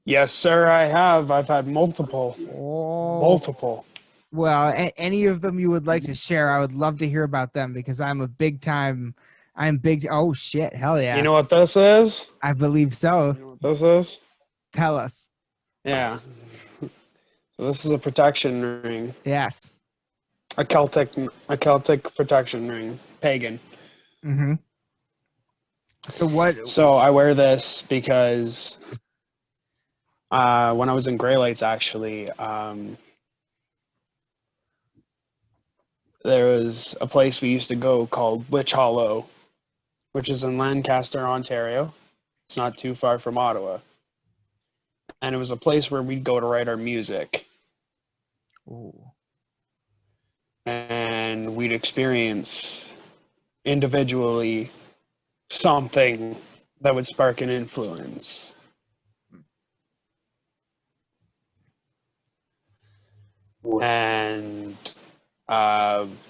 [SPEAKER 3] Yes, sir, I have. I've had multiple.
[SPEAKER 2] Oh.
[SPEAKER 3] Multiple.
[SPEAKER 2] Well, any of them you would like to share, I would love to hear about them because I'm big. Oh shit! Hell yeah!
[SPEAKER 3] You know what this is?
[SPEAKER 2] I believe so.
[SPEAKER 3] You know what this is?
[SPEAKER 2] Tell us.
[SPEAKER 3] Yeah. So this is a protection ring.
[SPEAKER 2] Yes.
[SPEAKER 3] A Celtic protection ring. Pagan.
[SPEAKER 2] Mm-hmm. So what?
[SPEAKER 3] So I wear this because when I was in Grey Lights, actually, there was a place we used to go called Witch Hollow, which is in Lancaster, Ontario. It's not too far from Ottawa. And it was a place where we'd go to write our music.
[SPEAKER 2] Ooh.
[SPEAKER 3] And we'd experience individually something that would spark an influence. And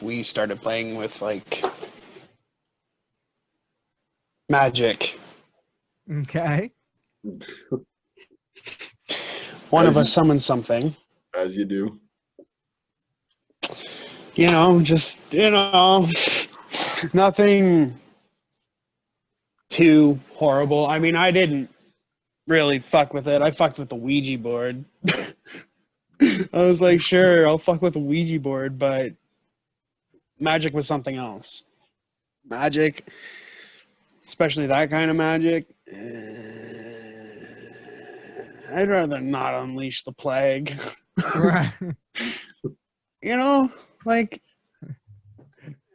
[SPEAKER 3] we started playing with like magic.
[SPEAKER 2] Okay.
[SPEAKER 3] One of us summoned something.
[SPEAKER 1] As you do.
[SPEAKER 3] Nothing too horrible. I mean, I didn't really fuck with it. I fucked with the Ouija board. I was like, sure, I'll fuck with the Ouija board, but magic was something else. Magic, especially that kind of magic, I'd rather not unleash the plague.
[SPEAKER 2] Right.
[SPEAKER 3] Like,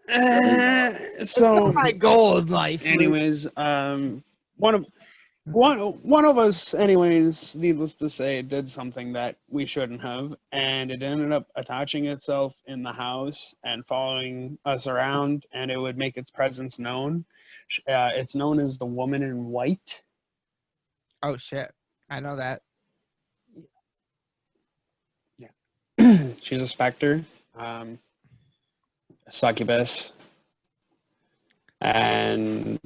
[SPEAKER 2] It's
[SPEAKER 3] so
[SPEAKER 2] not my goal in life.
[SPEAKER 3] anyways, one of us, anyways, needless to say, did something that we shouldn't have, and it ended up attaching itself in the house and following us around, and it would make its presence known. It's known as the Woman in White.
[SPEAKER 2] Oh shit! I know that.
[SPEAKER 3] Yeah, she's a specter, a succubus, and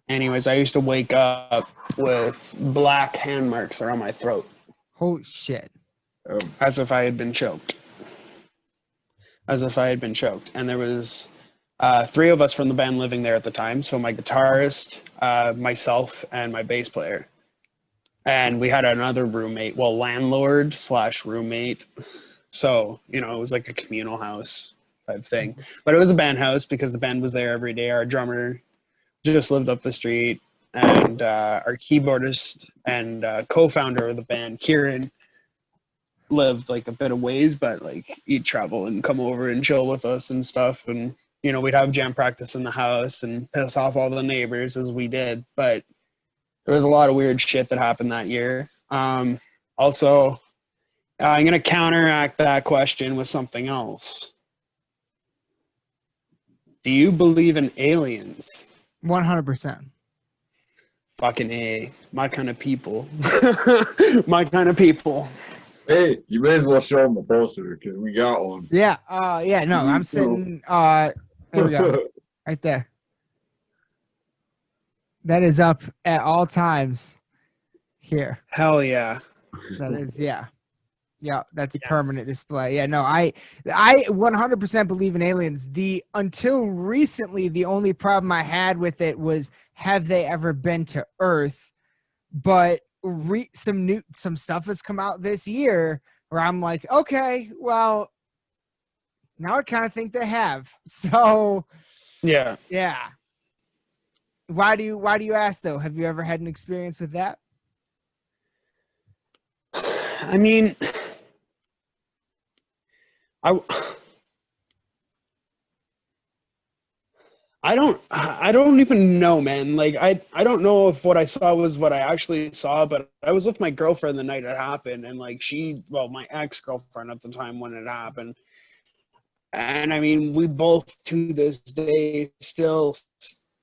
[SPEAKER 3] anyways, I used to wake up with black hand marks around my throat.
[SPEAKER 2] Holy shit.
[SPEAKER 3] As if I had been choked. And there was 3 of us from the band living there at the time. So my guitarist, myself, and my bass player. And we had another roommate, landlord / roommate. So, it was like a communal house type thing. But it was a band house because the band was there every day. Our drummer just lived up the street, and our keyboardist and co-founder of the band, Kieran, lived like a bit of ways, but like he'd travel and come over and chill with us and stuff, and we'd have jam practice in the house and piss off all the neighbors as we did. But there was a lot of weird shit that happened that year. Also, I'm gonna counteract that question with something else. Do you believe in aliens?
[SPEAKER 2] 100%.
[SPEAKER 3] Fucking A. My kind of people. My kind of people.
[SPEAKER 1] Hey, you may as well show them the poster because we got one.
[SPEAKER 2] Yeah. Yeah. No, I'm sitting. There we go. Right there. That is up at all times here.
[SPEAKER 3] Hell yeah.
[SPEAKER 2] That is, yeah. Yeah, that's a permanent display. Yeah, no, I 100% believe in aliens. Until recently, the only problem I had with it was, have they ever been to Earth? But some stuff has come out this year where I'm like, okay, well, now I kind of think they have. So
[SPEAKER 3] yeah.
[SPEAKER 2] Why do you ask though? Have you ever had an experience with that?
[SPEAKER 3] I mean, I don't even know, man. Like I don't know if what I saw was what I actually saw, but I was with my girlfriend the night it happened, and like my ex-girlfriend at the time when it happened. And I mean, we both to this day still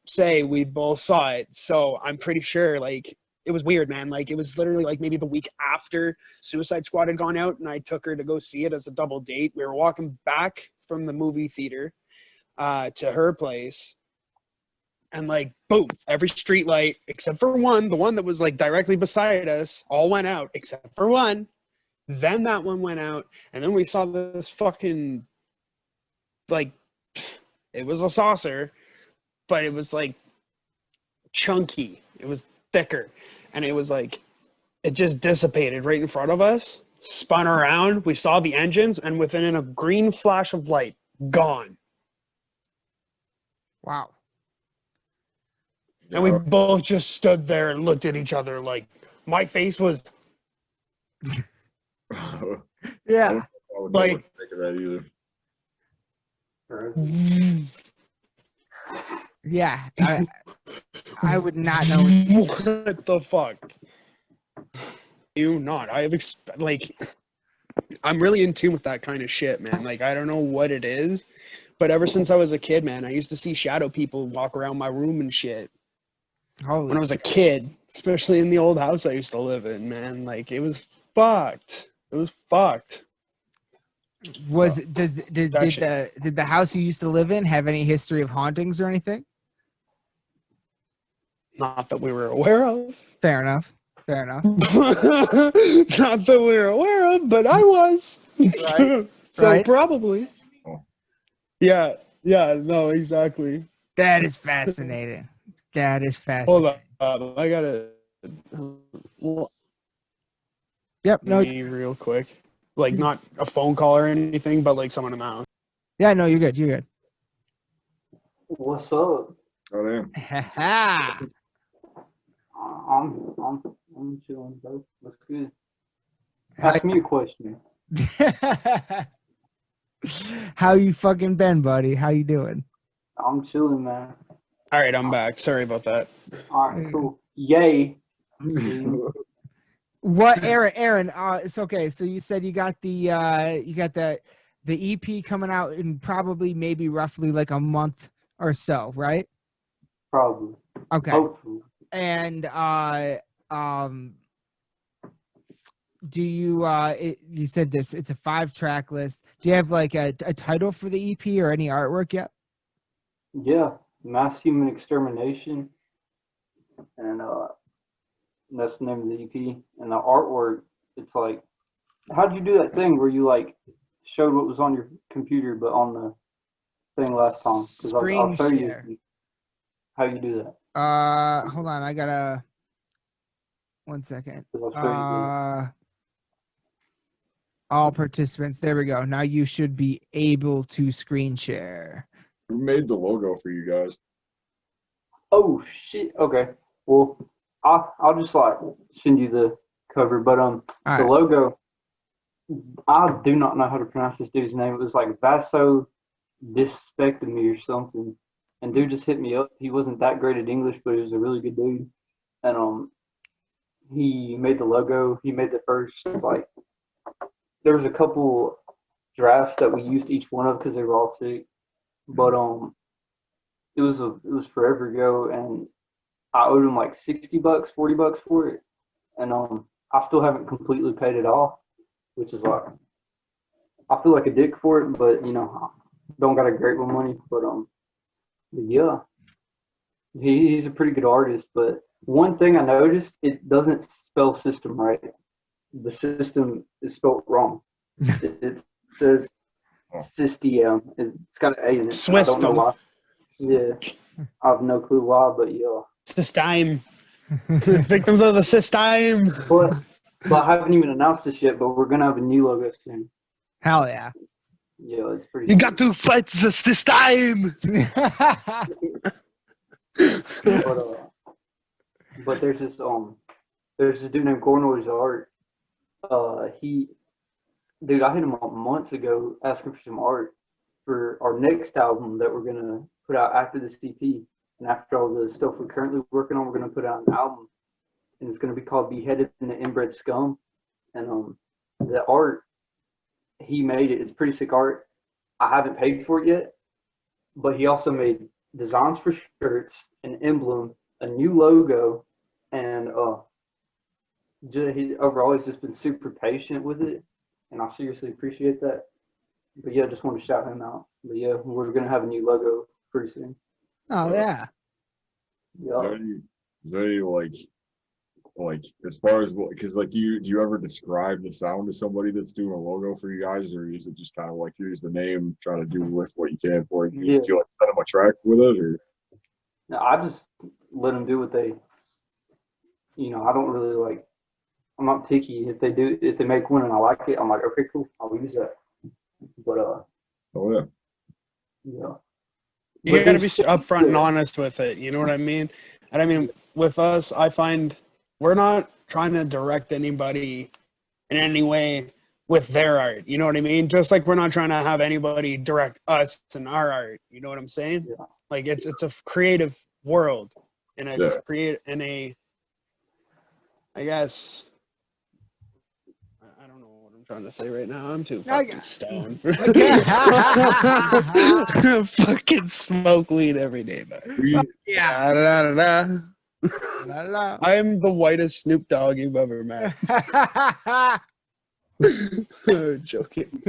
[SPEAKER 3] say we both saw it. So I'm pretty sure like it was weird, man. Like it was literally like maybe the week after Suicide Squad had gone out, and I took her to go see it as a double date. We were walking back from the movie theater to her place, and like boom, every street light except for one, the one that was like directly beside us, all went out except for one. Then that one went out, and then we saw this fucking, like, it was a saucer, but it was like chunky, it was thicker, and it was like, it just dissipated right in front of us, spun around, we saw the engines, and within a green flash of light, gone.
[SPEAKER 2] Wow.
[SPEAKER 3] And we both just stood there and looked at each other like, my face was
[SPEAKER 2] yeah.
[SPEAKER 1] I would
[SPEAKER 3] like,
[SPEAKER 1] never think of that either.
[SPEAKER 2] Yeah, I would not know.
[SPEAKER 3] What the fuck? You not? I have like, I'm really in tune with that kind of shit, man. Like, I don't know what it is, but ever since I was a kid, man, I used to see shadow people walk around my room and shit.
[SPEAKER 2] Holy
[SPEAKER 3] when I was a kid, especially in the old house I used to live in, man, like it was fucked. It was fucked.
[SPEAKER 2] Did the house you used to live in have any history of hauntings or anything?
[SPEAKER 3] Not that we were aware of.
[SPEAKER 2] Fair enough.
[SPEAKER 3] Not that we were aware of, but I was.
[SPEAKER 2] Right.
[SPEAKER 3] So
[SPEAKER 2] right.
[SPEAKER 3] Probably. Yeah. Yeah. No. Exactly.
[SPEAKER 2] That is fascinating. That is fascinating.
[SPEAKER 3] Hold on. I gotta.
[SPEAKER 2] Yep. No.
[SPEAKER 3] Real quick. Like not a phone call or anything, but like someone in the house.
[SPEAKER 2] Yeah. No. You're good. You're good.
[SPEAKER 4] What's up?
[SPEAKER 1] Oh damn.
[SPEAKER 4] I'm chilling, bro. What's good? Ask me a question.
[SPEAKER 2] How you fucking been, buddy? How you doing?
[SPEAKER 4] I'm chilling, man.
[SPEAKER 3] All right, I'm back. Sorry about that.
[SPEAKER 4] All right, cool. Yay.
[SPEAKER 2] What, Aaron? It's okay. So you said you got the EP coming out in probably maybe roughly like a month or so, right?
[SPEAKER 4] Probably.
[SPEAKER 2] Okay.
[SPEAKER 4] Hopefully.
[SPEAKER 2] And do you you said this? It's a 5-track list. Do you have like a title for the EP or any artwork yet?
[SPEAKER 4] Yeah, Mass Human Extermination, and that's the name of the EP. And the artwork, it's like, how'd you do that thing where you like showed what was on your computer but on the thing last time? Because I'll show
[SPEAKER 2] share.
[SPEAKER 4] you how you do that.
[SPEAKER 2] Hold on, I gotta 1 second. All participants. There we go. Now you should be able to screen share.
[SPEAKER 1] Who made the logo for you guys?
[SPEAKER 4] Oh shit. Okay. Well, I'll just like send you the cover, but the logo. I do not know how to pronounce this dude's name. It was like Vaso Dispectomy or something. And dude just hit me up. He wasn't that great at English, but he was a really good dude. And he made the logo. He made the first like. There was a couple drafts that we used each one of because they were all sick. But it was forever ago, and I owed him like $60, $40 for it, and I still haven't completely paid it off, which is like I feel like a dick for it, but you know, don't got a great with money, but yeah, he's a pretty good artist. But one thing I noticed, it doesn't spell system right. The system is spelled wrong. It says system. It's got an A in it. I don't know why. Yeah, I have no clue why, but yeah.
[SPEAKER 3] System. Victims of the system.
[SPEAKER 4] But I haven't even announced this yet, but we're gonna have a new logo soon.
[SPEAKER 2] Hell yeah.
[SPEAKER 4] Yeah, it's pretty.
[SPEAKER 3] You got to fight the system.
[SPEAKER 4] But there's this dude named Gornoy's Art. Dude, I hit him up months ago asking for some art for our next album that we're gonna put out after this EP. And after all the stuff we're currently working on, we're gonna put out an album, and it's gonna be called "Beheaded in the Inbred Scum." And the art he made it's pretty sick art. I haven't paid for it yet, but he also made designs for shirts, an emblem, a new logo, and overall he's just been super patient with it, and I seriously appreciate that. But yeah, just want to shout him out. But yeah, we're gonna have a new logo pretty soon.
[SPEAKER 2] Oh yeah.
[SPEAKER 4] Yeah.
[SPEAKER 1] Is there any like as far as what, because like do you ever describe the sound to somebody that's doing a logo for you guys, or is it just kind of like here's the name, try to do with what you can for it? Do you like send them a track with it, or?
[SPEAKER 4] No, I just let them do what they. I don't really like. I'm not picky. If they make one and I like it, I'm like, okay, cool, I'll use that. But
[SPEAKER 1] Oh yeah.
[SPEAKER 4] Yeah.
[SPEAKER 3] You got to be upfront and honest with it. You know what I mean? And I mean, with us, I find we're not trying to direct anybody in any way with their art. You know what I mean? Just like we're not trying to have anybody direct us in our art. You know what I'm saying?
[SPEAKER 4] Yeah.
[SPEAKER 3] Like it's a creative world, and I guess. I don't know what I'm trying to say right now. I'm too fucking stoned. Fucking smoke weed every day, man.
[SPEAKER 2] Yeah.
[SPEAKER 3] I'm the whitest Snoop Dogg you've ever met. Joking.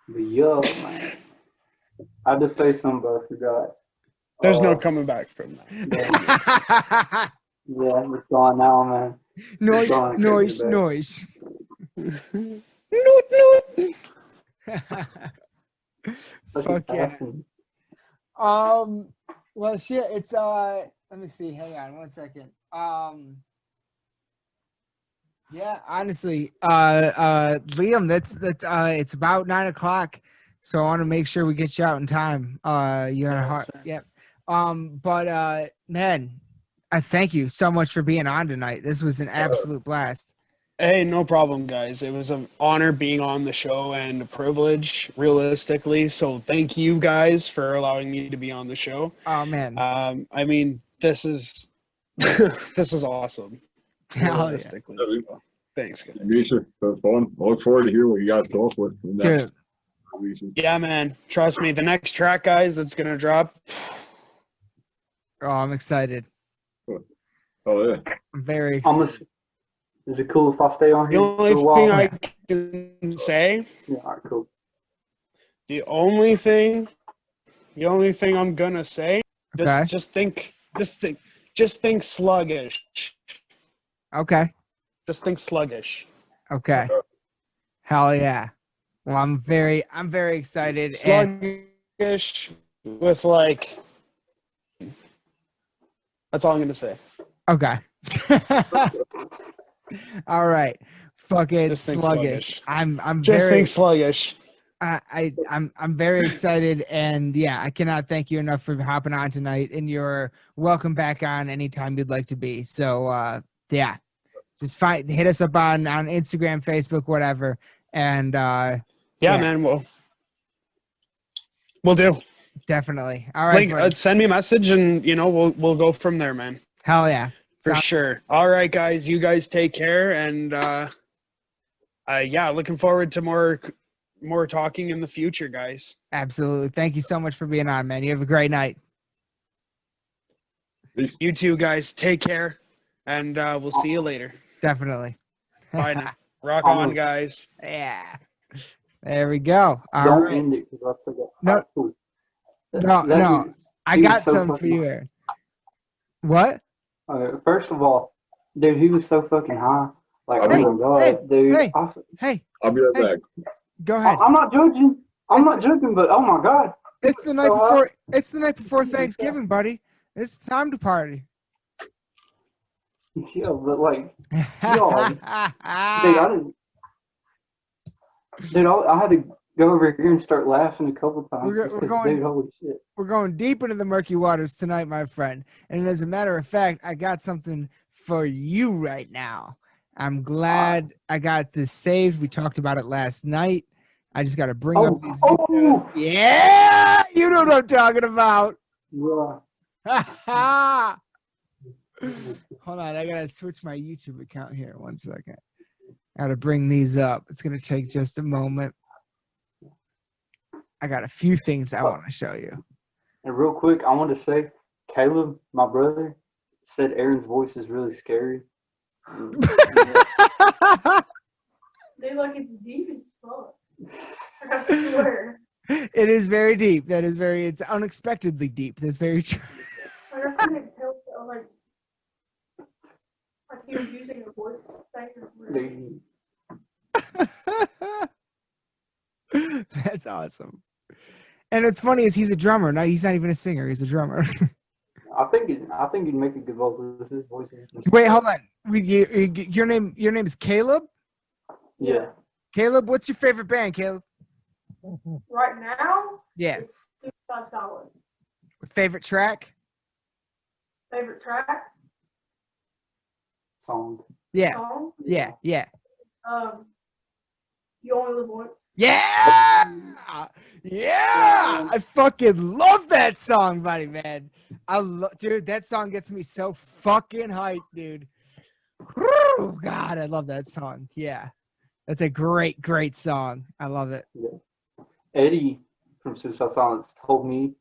[SPEAKER 4] But yo, man, I had to say something, but I forgot.
[SPEAKER 3] There's no coming back from that.
[SPEAKER 4] Yeah, it's gone now, man.
[SPEAKER 2] Noise. Fuck yeah. Well, shit. It's Let me see. Hang on 1 second. Yeah, honestly, Liam, that's it's about 9 o'clock, so I want to make sure we get you out in time. You're hard. Yep. But man, I thank you so much for being on tonight. This was an absolute blast.
[SPEAKER 3] Hey, no problem, guys. It was an honor being on the show and a privilege, realistically. So thank you guys for allowing me to be on the show.
[SPEAKER 2] Oh man.
[SPEAKER 3] I mean, this is this is awesome. Realistically.
[SPEAKER 1] Yeah.
[SPEAKER 3] So, thanks, guys.
[SPEAKER 1] Misha, that was fun. I look forward to hear what you guys come up with.
[SPEAKER 2] Dude.
[SPEAKER 3] Yeah, man. Trust me. The next track, guys, that's gonna drop.
[SPEAKER 2] Oh, I'm excited.
[SPEAKER 1] Oh yeah.
[SPEAKER 2] I'm very excited.
[SPEAKER 4] Is it cool if I stay on here?
[SPEAKER 3] The only thing I can say.
[SPEAKER 4] Yeah, all right, cool.
[SPEAKER 3] The only thing I'm gonna say. Just think sluggish.
[SPEAKER 2] Okay.
[SPEAKER 3] Just think sluggish.
[SPEAKER 2] Okay. Hell yeah. Well, I'm very excited.
[SPEAKER 3] Sluggish with like. That's all I'm gonna say.
[SPEAKER 2] Okay. All right. Fucking sluggish. I'm
[SPEAKER 3] just
[SPEAKER 2] very
[SPEAKER 3] think sluggish.
[SPEAKER 2] I'm very excited, and yeah, I cannot thank you enough for hopping on tonight, and you're welcome back on anytime you'd like to be. So yeah. Just hit us up on Instagram, Facebook, whatever. And
[SPEAKER 3] yeah, man, we'll do.
[SPEAKER 2] Definitely. All right.
[SPEAKER 3] Send me a message and we'll go from there, man.
[SPEAKER 2] Hell yeah.
[SPEAKER 3] For sure. All right, guys. You guys take care, and yeah, looking forward to more more talking in the future, guys.
[SPEAKER 2] Absolutely. Thank you so much for being on, man. You have a great night.
[SPEAKER 1] Peace.
[SPEAKER 3] You too, guys. Take care, and we'll see you later.
[SPEAKER 2] Definitely.
[SPEAKER 3] Bye now. Rock on, guys.
[SPEAKER 2] Yeah. There we go. All
[SPEAKER 4] Don't
[SPEAKER 2] right.
[SPEAKER 4] end it because I forgot.
[SPEAKER 2] No.
[SPEAKER 4] Alright, cool.
[SPEAKER 2] No.
[SPEAKER 4] Dude,
[SPEAKER 2] I
[SPEAKER 4] he was
[SPEAKER 2] got
[SPEAKER 4] so
[SPEAKER 2] some for
[SPEAKER 4] fucking
[SPEAKER 2] you, Aaron. What?
[SPEAKER 4] First of all, dude, he was so fucking high. Like, oh my god, dude.
[SPEAKER 2] Hey.
[SPEAKER 1] I'll be right back.
[SPEAKER 2] Go ahead.
[SPEAKER 4] I'm not judging. I'm not joking, but oh my god.
[SPEAKER 2] It's the night before. It's the night before Thanksgiving, buddy. It's time to party.
[SPEAKER 4] Yeah, but like, yo, dude, I didn't. Dude, I had to go over here and start laughing a couple times.
[SPEAKER 2] We're going,
[SPEAKER 4] dude, holy shit.
[SPEAKER 2] We're going deep into the murky waters tonight, my friend. And as a matter of fact, I got something for you right now. I'm glad I got this saved. We talked about it last night. I just got to bring up these videos. Yeah, you know what I'm talking about.
[SPEAKER 4] Yeah.
[SPEAKER 2] Hold on, I gotta switch my YouTube account here. 1 second. Gotta bring these up. It's gonna take just a moment. I got a few things I want to show you.
[SPEAKER 4] And real quick, I want to say, Caleb, my brother, said Aaron's voice is really scary.
[SPEAKER 5] They like it's deep as fuck. I swear.
[SPEAKER 2] It is very deep. It's unexpectedly deep. That's very true.
[SPEAKER 5] I couldn't tell, like he was using a voice thing.
[SPEAKER 2] That's awesome. And what's funny is he's a drummer. No, he's not even a singer. He's a drummer.
[SPEAKER 4] I think he'd make a good vocalist. His voice is
[SPEAKER 2] Wait, hold on. Your name is Caleb?
[SPEAKER 4] Yeah.
[SPEAKER 2] Caleb, what's your favorite band, Caleb?
[SPEAKER 5] Right now?
[SPEAKER 2] Yeah.
[SPEAKER 5] It's Suicide Solid.
[SPEAKER 2] Favorite track?
[SPEAKER 5] Favorite track?
[SPEAKER 4] Song.
[SPEAKER 2] Yeah.
[SPEAKER 5] Song?
[SPEAKER 2] Yeah.
[SPEAKER 5] You Only Live Once.
[SPEAKER 2] Yeah! Yeah! I fucking love that song, buddy, man. Dude, that song gets me so fucking hyped, dude. Woo! God, I love that song. Yeah. That's a great, great song. I love it.
[SPEAKER 4] Yeah. Eddie from Suicide Silence told me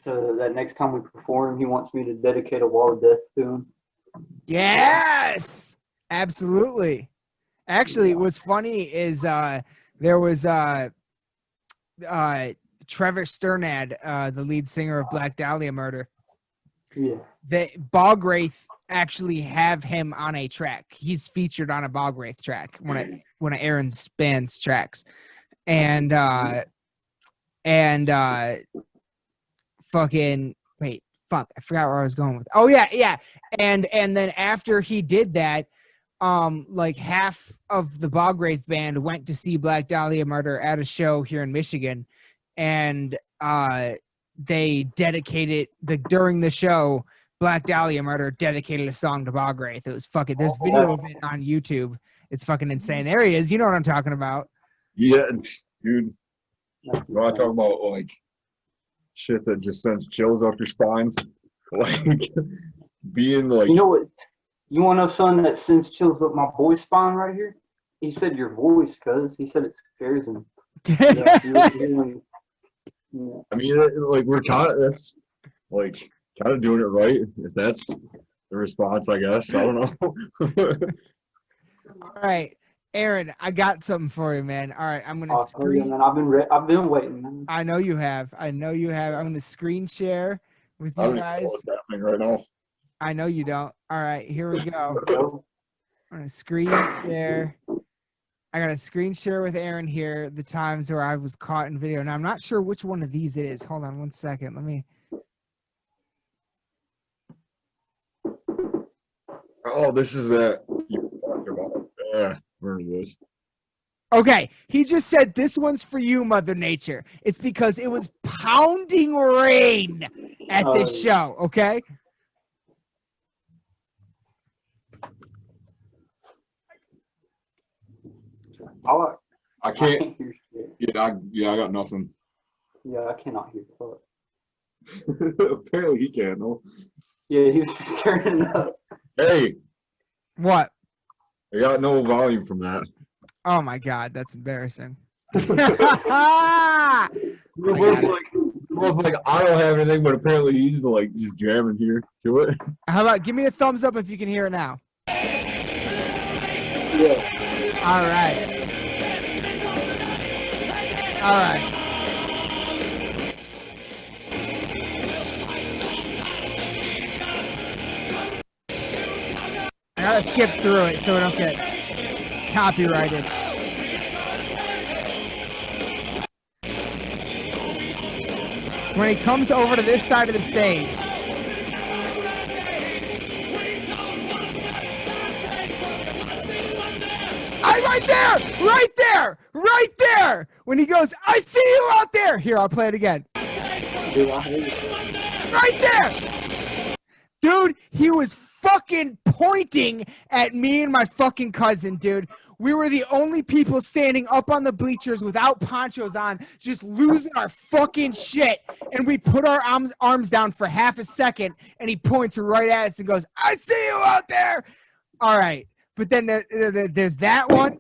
[SPEAKER 4] that next time we perform, he wants me to dedicate a Wall of Death to him.
[SPEAKER 2] Yes! Absolutely. Actually, what's funny is there was Trevor Sternad, the lead singer of Black Dahlia Murder.
[SPEAKER 4] Yeah.
[SPEAKER 2] Bog Wraith actually have him on a track. He's featured on a Bog Wraith track, one of Aaron's band's tracks. And fucking wait, fuck, I forgot where I was going with. Oh yeah. And then after he did that, like half of the Bog Wraith band went to see Black Dahlia Murder at a show here in Michigan, and they dedicated during the show, Black Dahlia Murder dedicated a song to Bog Wraith. It was fucking, there's video of it on YouTube. It's fucking insane. There he is. You know what I'm talking about.
[SPEAKER 1] Yeah, dude. When I talk about like shit that just sends chills up your spines, like being like,
[SPEAKER 4] you know what? You want to know something that sends chills up my boy's spine right here? He said your voice, cuz he said it scares him. Yeah.
[SPEAKER 1] I mean, like we're kind of doing it right. If that's the response, I guess. I don't know.
[SPEAKER 2] All right, Aaron, I got something for you, man. All right, I'm gonna screen.
[SPEAKER 4] Man, I've been waiting, man.
[SPEAKER 2] I know you have. I'm gonna screen share with you guys.
[SPEAKER 1] What's happening right now?
[SPEAKER 2] I know you don't. All right, here we go. I'm gonna screen share. I got a screen share with Aaron here. The times where I was caught in video. Now I'm not sure which one of these it is. Hold on 1 second. Let me.
[SPEAKER 1] Oh, this is that you talked about. Yeah, where is this?
[SPEAKER 2] Okay, he just said this one's for you, Mother Nature. It's because it was pounding rain at this show. Okay.
[SPEAKER 1] I can't hear shit. I got nothing.
[SPEAKER 4] Yeah, I cannot hear fuck.
[SPEAKER 1] Apparently he can, though.
[SPEAKER 4] Yeah, he was just turning up.
[SPEAKER 1] Hey.
[SPEAKER 2] What?
[SPEAKER 1] I got no volume from that.
[SPEAKER 2] Oh my God, that's embarrassing.
[SPEAKER 1] Like I don't have anything, but apparently he's like just jamming here to it.
[SPEAKER 2] How about give me a thumbs up if you can hear it now?
[SPEAKER 4] Yeah.
[SPEAKER 2] All right. All right. I gotta skip through it so we don't get copyrighted. So when he comes over to this side of the stage, right there. When he goes, I see you out there. Here, I'll play it again. Right there. Dude, he was fucking pointing at me and my fucking cousin, dude. We were the only people standing up on the bleachers without ponchos on, just losing our fucking shit. And we put our arms down for half a second, and he points right at us and goes, I see you out there. All right. But then there's that one.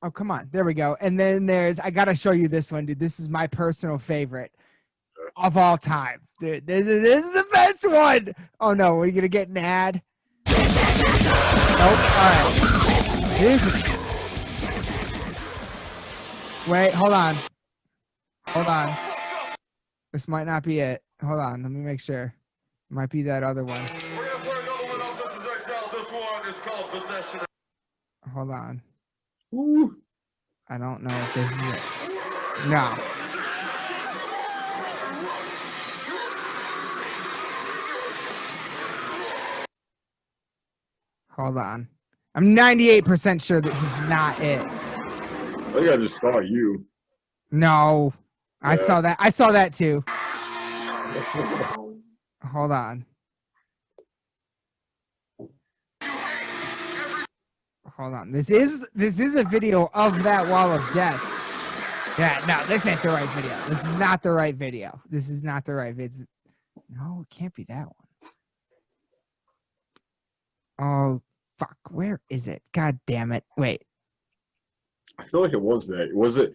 [SPEAKER 2] Oh, come on. There we go. And then I got to show you this one, dude. This is my personal favorite of all time. Dude, this is the best one. Oh, no. Are you going to get an ad? Nope. All right. Jesus. Wait, hold on. This might not be it. Hold on. Let me make sure. It might be that other one. This one is called Possession. Hold on.
[SPEAKER 1] Ooh.
[SPEAKER 2] I don't know if this is it. No. Hold on. I'm 98% sure this is not it.
[SPEAKER 1] I think I just saw you.
[SPEAKER 2] No.
[SPEAKER 1] Yeah.
[SPEAKER 2] I saw that. I saw that too. Hold on. Hold on. This is a video of that wall of death. Yeah, no, this ain't the right video. This is not the right video. This is not the right video. No, it can't be that one. Oh, fuck. Where is it? God damn it. Wait.
[SPEAKER 1] I feel like it was that. Was it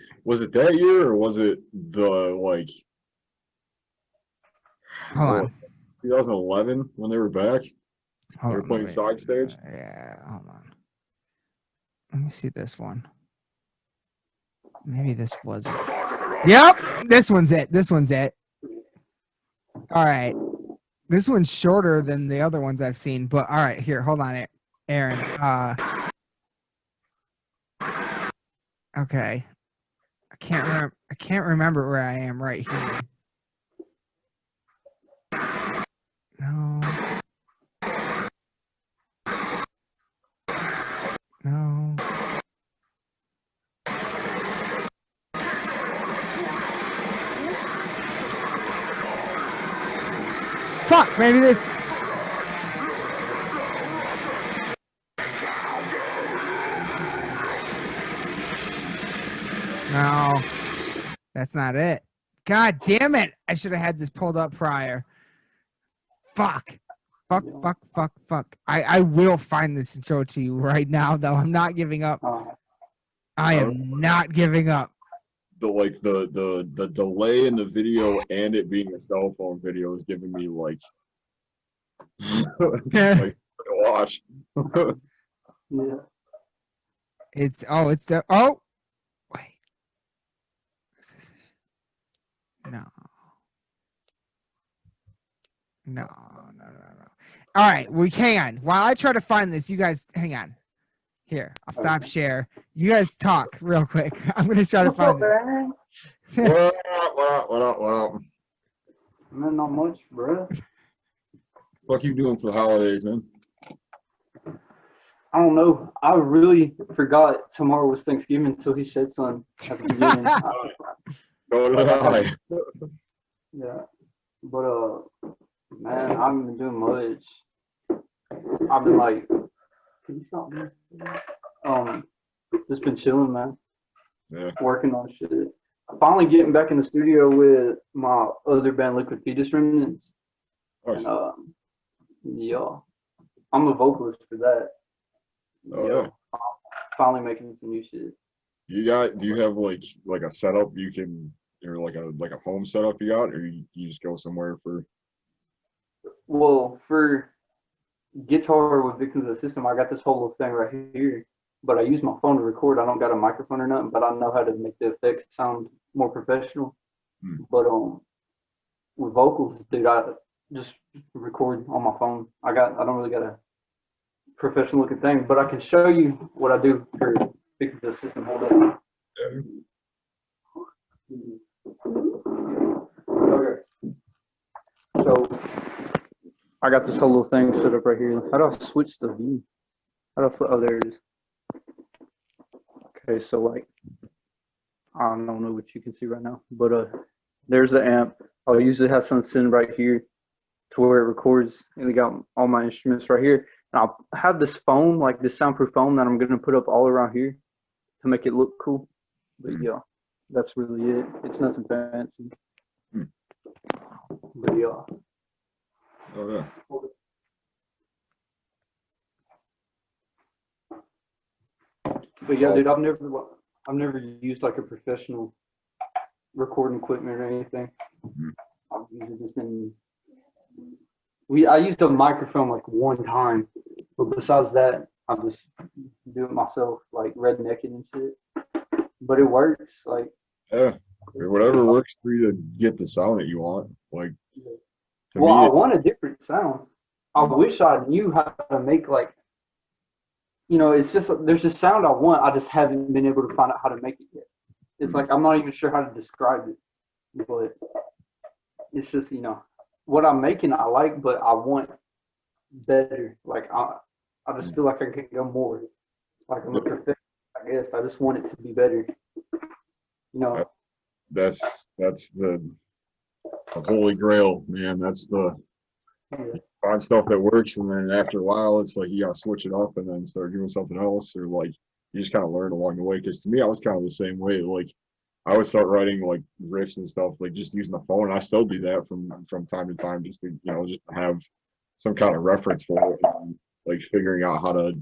[SPEAKER 1] that year, or was it the like
[SPEAKER 2] Hold on.
[SPEAKER 1] 2011 when they were back?
[SPEAKER 2] Hold
[SPEAKER 1] they were
[SPEAKER 2] on,
[SPEAKER 1] playing
[SPEAKER 2] wait.
[SPEAKER 1] side stage?
[SPEAKER 2] Yeah, hold on. Let me see this one. Maybe this was it. Yep, this one's it. This one's it. All right. This one's shorter than the other ones I've seen, but all right, here, hold on, Aaron. Okay. I can't remember where I am right here. No. No. Fuck, maybe this. No, that's not it. God damn it. I should have had this pulled up prior. Fuck. Fuck. I will find this and show it to you right now, though. I'm not giving up. I am not giving up.
[SPEAKER 1] The delay in the video and it being a cell phone video is giving me like like watch.
[SPEAKER 4] Yeah.
[SPEAKER 2] It's the wait. No. All right, we hang on. While I try to find this, you guys hang on. Here, I'll stop share. You guys talk real quick. I'm gonna try to find this.
[SPEAKER 1] Well.
[SPEAKER 4] Man, not much, bro.
[SPEAKER 1] What you doing for the holidays, man?
[SPEAKER 4] I don't know. I really forgot tomorrow was Thanksgiving until he said something at the beginning.
[SPEAKER 1] So did I.
[SPEAKER 4] Yeah, but man, I haven't been doing much. I've been like, can you stop me? Just been chilling, man.
[SPEAKER 1] Yeah.
[SPEAKER 4] Working on shit. Finally getting back in the studio with my other band, Liquid Fetus Remnants.
[SPEAKER 1] Nice.
[SPEAKER 4] And yeah, I'm a vocalist for that.
[SPEAKER 1] Oh, yeah.
[SPEAKER 4] Finally making some new shit.
[SPEAKER 1] Do you have like a setup you can, or like a home setup you got, or you just go somewhere for?
[SPEAKER 4] Well, for guitar with Victims of the System, I got this whole little thing right here, but I use my phone to record. I don't got a microphone or nothing, but I know how to make the effects sound more professional.
[SPEAKER 1] Hmm.
[SPEAKER 4] But with vocals, dude, I just record on my phone. I don't really got a professional looking thing, but I can show you what I do for Victims of the System. Hold up.
[SPEAKER 1] Yeah.
[SPEAKER 4] Okay. So I got this whole little thing set up right here. How do I switch the view? How do I oh, there it is. Okay, so like, I don't know what you can see right now, but there's the amp. I'll usually have something sitting right here to where it records, and we got all my instruments right here. And I'll have this foam, like this soundproof foam that I'm gonna put up all around here to make it look cool. But yeah, that's really it. It's nothing fancy. But yeah.
[SPEAKER 1] Oh yeah.
[SPEAKER 4] But yeah, dude, I've never used like a professional recording equipment or anything. I've usually just been. I used a microphone like one time, but besides that, I just do it myself, like redneck it and shit. But it works, like.
[SPEAKER 1] Yeah. Whatever works for you to get the sound that you want. Like.
[SPEAKER 4] Well, I want a different sound. I wish I knew how to make like. It's just there's a sound I want. I just haven't been able to find out how to make it yet. It's like I'm not even sure how to describe it, but it's just what I'm making I like, but I want better. Like I just feel like I can go more. Like I'm a perfectionist, I guess. I just want it to be better.
[SPEAKER 1] That's the holy grail, man. That's the. Find stuff that works, and then after a while it's like you gotta switch it up and then start doing something else, or like you just kind of learn along the way. Because to me, I was kind of the same way. Like I would start writing like riffs and stuff, like just using the phone, and I still do that from time to time, just to just have some kind of reference for it, and, like figuring out how to.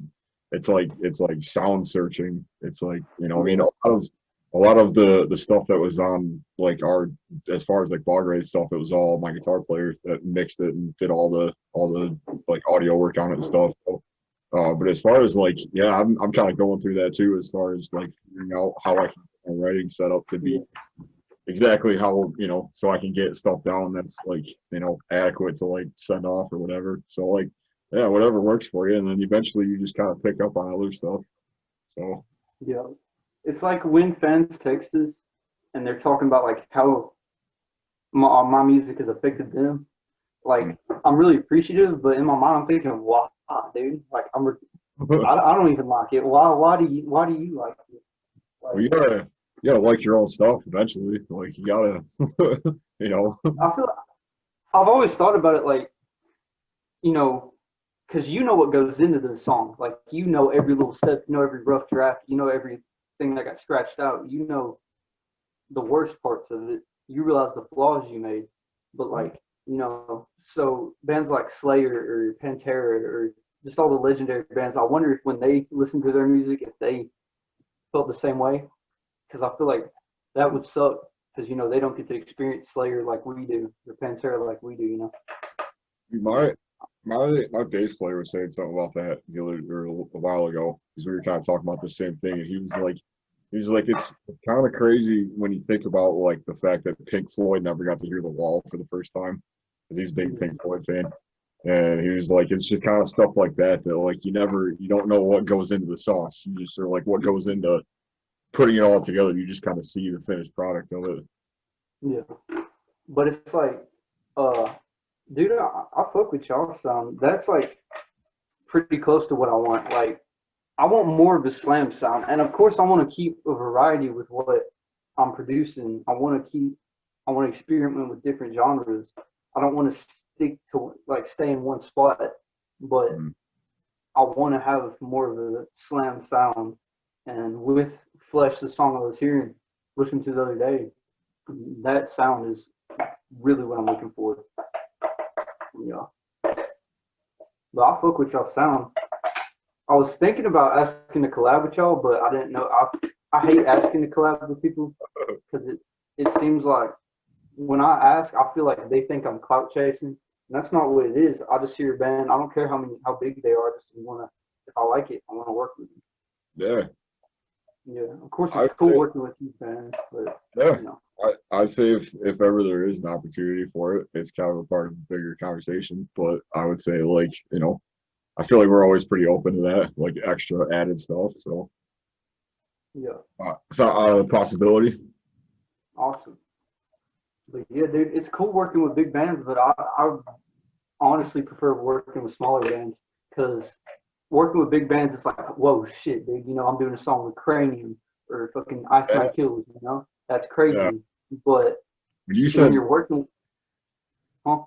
[SPEAKER 1] It's like sound searching. It's like I mean a lot of the stuff that was on like as far as like bog rate stuff, it was all my guitar player that mixed it and did all the like audio work on it and stuff. So, but as far as like I'm kind of going through that too, as far as like figuring out how I can get my writing set up to be exactly how so I can get stuff down that's like adequate to like send off or whatever. So like whatever works for you, and then eventually you just kind of pick up on other stuff. So
[SPEAKER 4] yeah. It's like when fans text us and they're talking about like how my music has affected them. Like I'm really appreciative, but in my mind I'm thinking, wow, dude, like I don't even like it. Why do you like it? Like,
[SPEAKER 1] well, you gotta like your own stuff eventually. Like you gotta,
[SPEAKER 4] I feel I've always thought about it like, because what goes into the song. Like every little step, every rough draft, every thing that got scratched out, the worst parts of it, you realize the flaws you made, but like so bands like Slayer or Pantera or just all the legendary bands, I wonder if when they listen to their music, if they felt the same way, because I feel like that would suck, because they don't get to experience Slayer like we do, or Pantera like we do.
[SPEAKER 1] My bass player was saying something about that a while ago, because we were kind of talking about the same thing, and he was like, it's kind of crazy when you think about like the fact that Pink Floyd never got to hear The Wall for the first time, because he's a big Pink Floyd fan, and he was like, it's just kind of stuff like that like you don't know what goes into the sauce. You just are like what goes into putting it all together. You just kind of see the finished product of it.
[SPEAKER 4] Yeah, but it's like, dude, I fuck with y'all sound. That's like pretty close to what I want. Like, I want more of a slam sound, and of course, I want to keep a variety with what I'm producing. I want to experiment with different genres. I don't want to stick to like stay in one spot, but I want to have more of a slam sound. And with Flesh, the song I was listening to the other day, that sound is really what I'm looking for. Yeah. But I fuck with y'all sound. I was thinking about asking to collab with y'all, but I didn't know. I hate asking to collab with people because it seems like when I ask, I feel like they think I'm clout chasing. And that's not what it is. I just hear your band. I don't care how big they are. I just wanna, if I like it, I wanna work with you.
[SPEAKER 1] Yeah.
[SPEAKER 4] Yeah. Of course, it's cool working with you fans, but
[SPEAKER 1] yeah.
[SPEAKER 4] You know.
[SPEAKER 1] I'd say if ever there is an opportunity for it, it's kind of a part of a bigger conversation. But I would say, like, you know, I feel like we're always pretty open to that, like extra added stuff. So
[SPEAKER 4] Yeah.
[SPEAKER 1] it's not a possibility.
[SPEAKER 4] Awesome. But yeah, dude, it's cool working with big bands, but I honestly prefer working with smaller bands because working with big bands, it's like, whoa, shit, dude. You know, I'm doing a song with Cranium or fucking Ice Night Kills. You know, that's crazy.
[SPEAKER 1] Yeah.
[SPEAKER 4] But
[SPEAKER 1] When you
[SPEAKER 4] when
[SPEAKER 1] said
[SPEAKER 4] you're working, huh?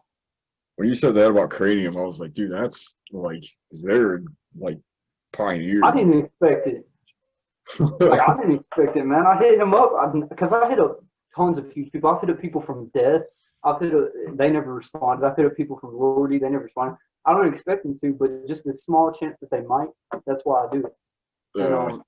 [SPEAKER 1] when you said that about Cranium, I was like, dude, that's like, is there like pioneers?
[SPEAKER 4] I didn't expect it. Like, I didn't expect it, man. I hit him up because I hit up tons of huge people. I've hit up people from Death. They never responded. I've hit up people from Lordy. They never responded. I don't expect them to, but just the small chance that they might, that's why I do it.
[SPEAKER 1] Yeah.
[SPEAKER 4] And,